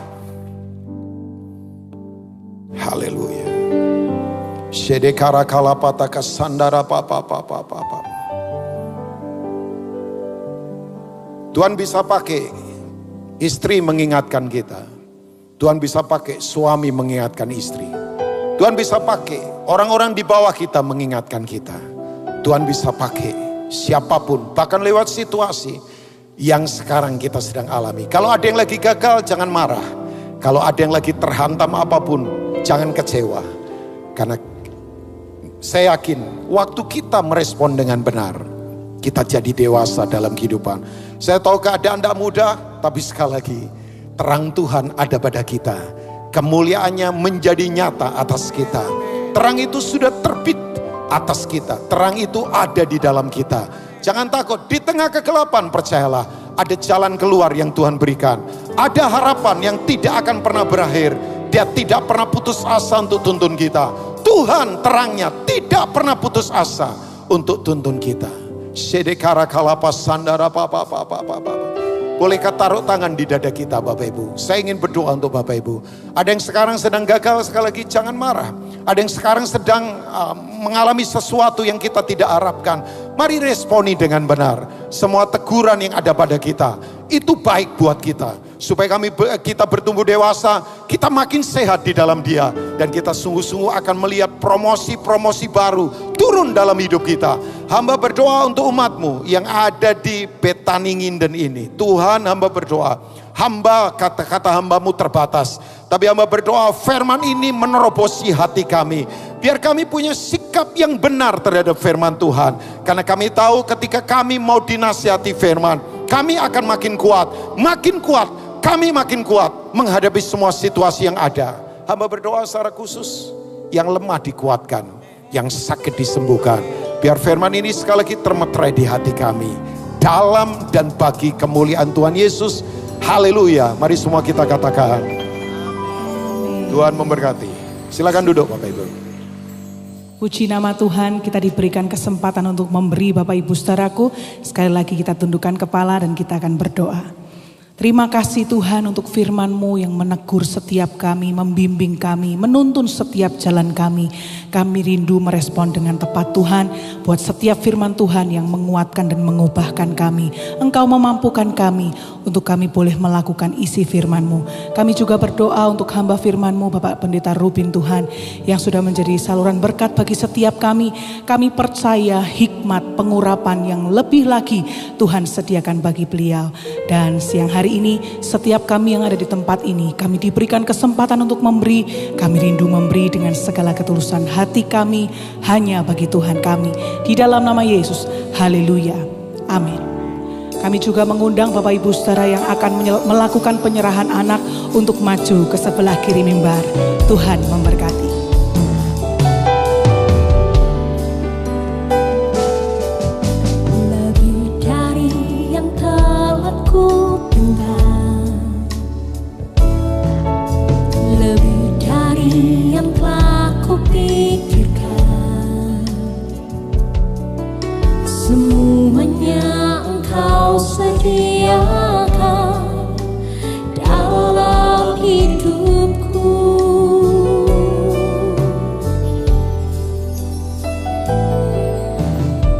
Haleluya. Shedekara kalapataka sandara papa. Tuhan bisa pakai istri mengingatkan kita. Tuhan bisa pakai suami mengingatkan istri. Tuhan bisa pakai orang-orang di bawah kita mengingatkan kita. Tuhan bisa pakai siapapun, bahkan lewat situasi yang sekarang kita sedang alami. Kalau ada yang lagi gagal, jangan marah. Kalau ada yang lagi terhantam apapun, jangan kecewa. Karena saya yakin waktu kita merespon dengan benar, kita jadi dewasa dalam kehidupan. Saya tahu keadaan tidak mudah, tapi sekali lagi terang Tuhan ada pada kita. Kemuliaannya menjadi nyata atas kita. Terang itu sudah terbit atas kita. Terang itu ada di dalam kita. Jangan takut, di tengah kegelapan percayalah ada jalan keluar yang Tuhan berikan. Ada harapan yang tidak akan pernah berakhir. Dia tidak pernah putus asa untuk tuntun kita. Tuhan terangnya tidak pernah putus asa untuk tuntun kita. Sedekara kalapa sandara papa. Bolehkah taruh tangan di dada kita Bapak Ibu? Saya ingin berdoa untuk Bapak Ibu. Ada yang sekarang sedang gagal, sekali lagi jangan marah. Ada yang sekarang sedang mengalami sesuatu yang kita tidak harapkan. Mari responi dengan benar. Semua teguran yang ada pada kita, itu baik buat kita. Supaya kita bertumbuh dewasa, kita makin sehat di dalam Dia. Dan kita sungguh-sungguh akan melihat promosi-promosi baru turun dalam hidup kita. Hamba berdoa untuk umatmu yang ada di Betani Nginden ini. Tuhan, hamba berdoa. Hamba, kata-kata hambamu terbatas. Tapi hamba berdoa firman ini menerobosi hati kami. Biar kami punya sikap yang benar terhadap firman Tuhan. Karena kami tahu ketika kami mau dinasihati firman, kami akan makin kuat. Makin kuat, kami makin kuat menghadapi semua situasi yang ada. Hamba berdoa secara khusus, yang lemah dikuatkan, yang sakit disembuhkan. Biar firman ini sekali lagi termeterai di hati kami. Dalam dan bagi kemuliaan Tuhan Yesus. Haleluya. Mari semua kita katakan. Tuhan memberkati. Silakan duduk Bapak Ibu. Puji nama Tuhan, kita diberikan kesempatan untuk memberi Bapak Ibu saudaraku. Sekali lagi kita tundukkan kepala dan kita akan berdoa. Terima kasih Tuhan untuk firman-Mu yang menegur setiap kami, membimbing kami, menuntun setiap jalan kami. Kami rindu merespon dengan tepat Tuhan, buat setiap firman Tuhan yang menguatkan dan mengubahkan kami. Engkau memampukan kami untuk kami boleh melakukan isi firman-Mu. Kami juga berdoa untuk hamba firman-Mu Bapak Pendeta Rubin Tuhan, yang sudah menjadi saluran berkat bagi setiap kami. Kami percaya hikmat pengurapan yang lebih lagi Tuhan sediakan bagi beliau. Dan siang hari ini setiap kami yang ada di tempat ini, kami diberikan kesempatan untuk memberi. Kami rindu memberi dengan segala ketulusan hati kami hanya bagi Tuhan kami. Di dalam nama Yesus, haleluya, amin. Kami juga mengundang Bapak Ibu saudara yang akan melakukan penyerahan anak untuk maju ke sebelah kiri mimbar. Tuhan memberkati. Semuanya Engkau sediakan dalam hidupku.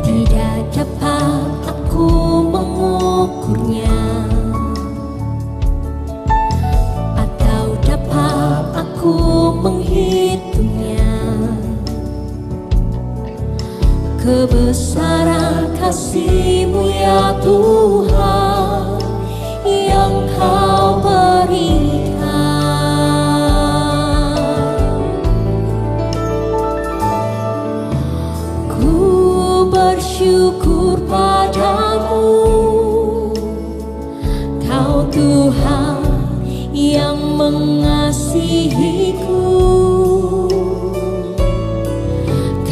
Tidak dapat aku mengukurnya, atau dapat aku menghitungnya. Kebesaran kasih-Mu ya Tuhan yang Kau berikan. Ku bersyukur padamu, Kau Tuhan yang mengasihiku.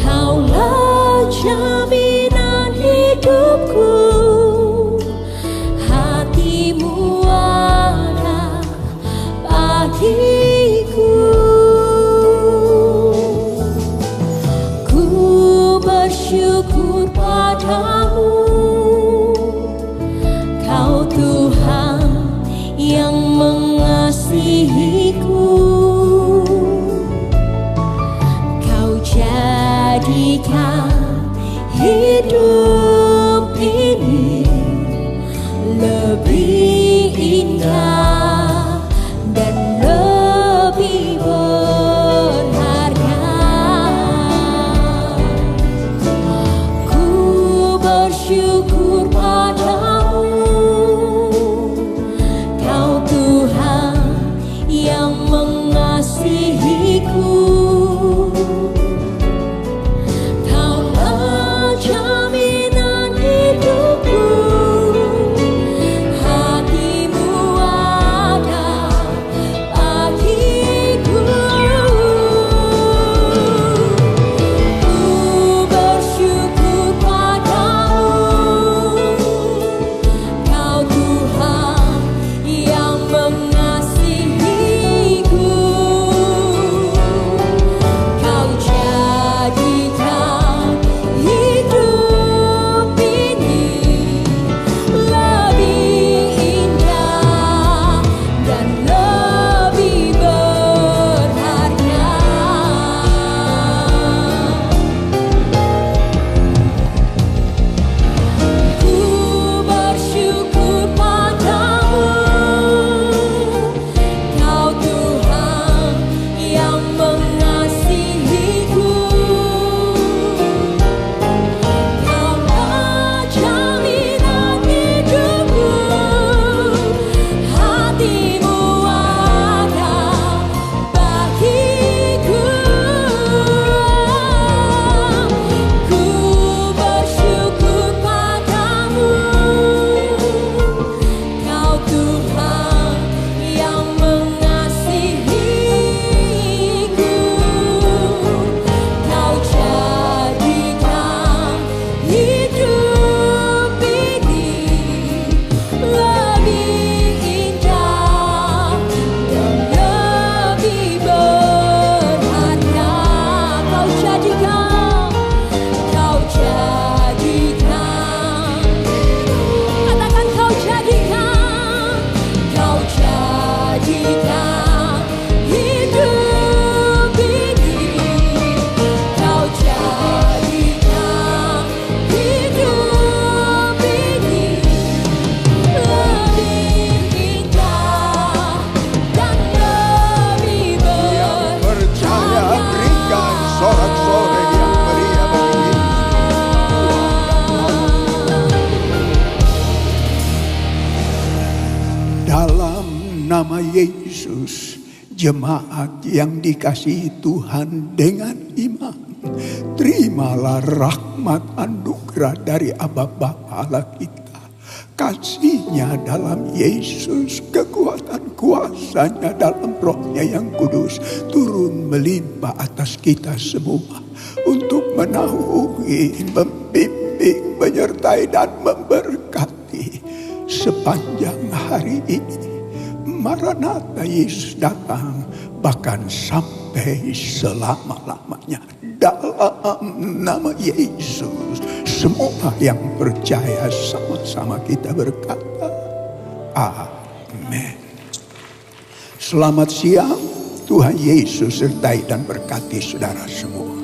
Kaulah jaminan hidupku, hati-Mu ada bagiku. Ku bersyukur padamu, Kau Tuhan yang mengasihiku. Kau jadikan hidup ini lebih indah dan lebih berharga. Ku bersyukur padamu, Kau Tuhan yang nama Yesus, jemaat yang dikasihi Tuhan dengan iman, terimalah rahmat anugerah dari Aba Bapa Allah kita, kasih-Nya dalam Yesus, kekuatan kuasa-Nya dalam Roh-Nya yang kudus turun melimpah atas kita semua untuk menaungi, membimbing, menyertai dan memberkati sepanjang hari ini. Maranatha, Yesus datang bahkan sampai selama-lamanya. Dalam nama Yesus, semua yang percaya sama-sama kita berkata, amin. Selamat siang, Tuhan Yesus sertai dan berkati saudara semua.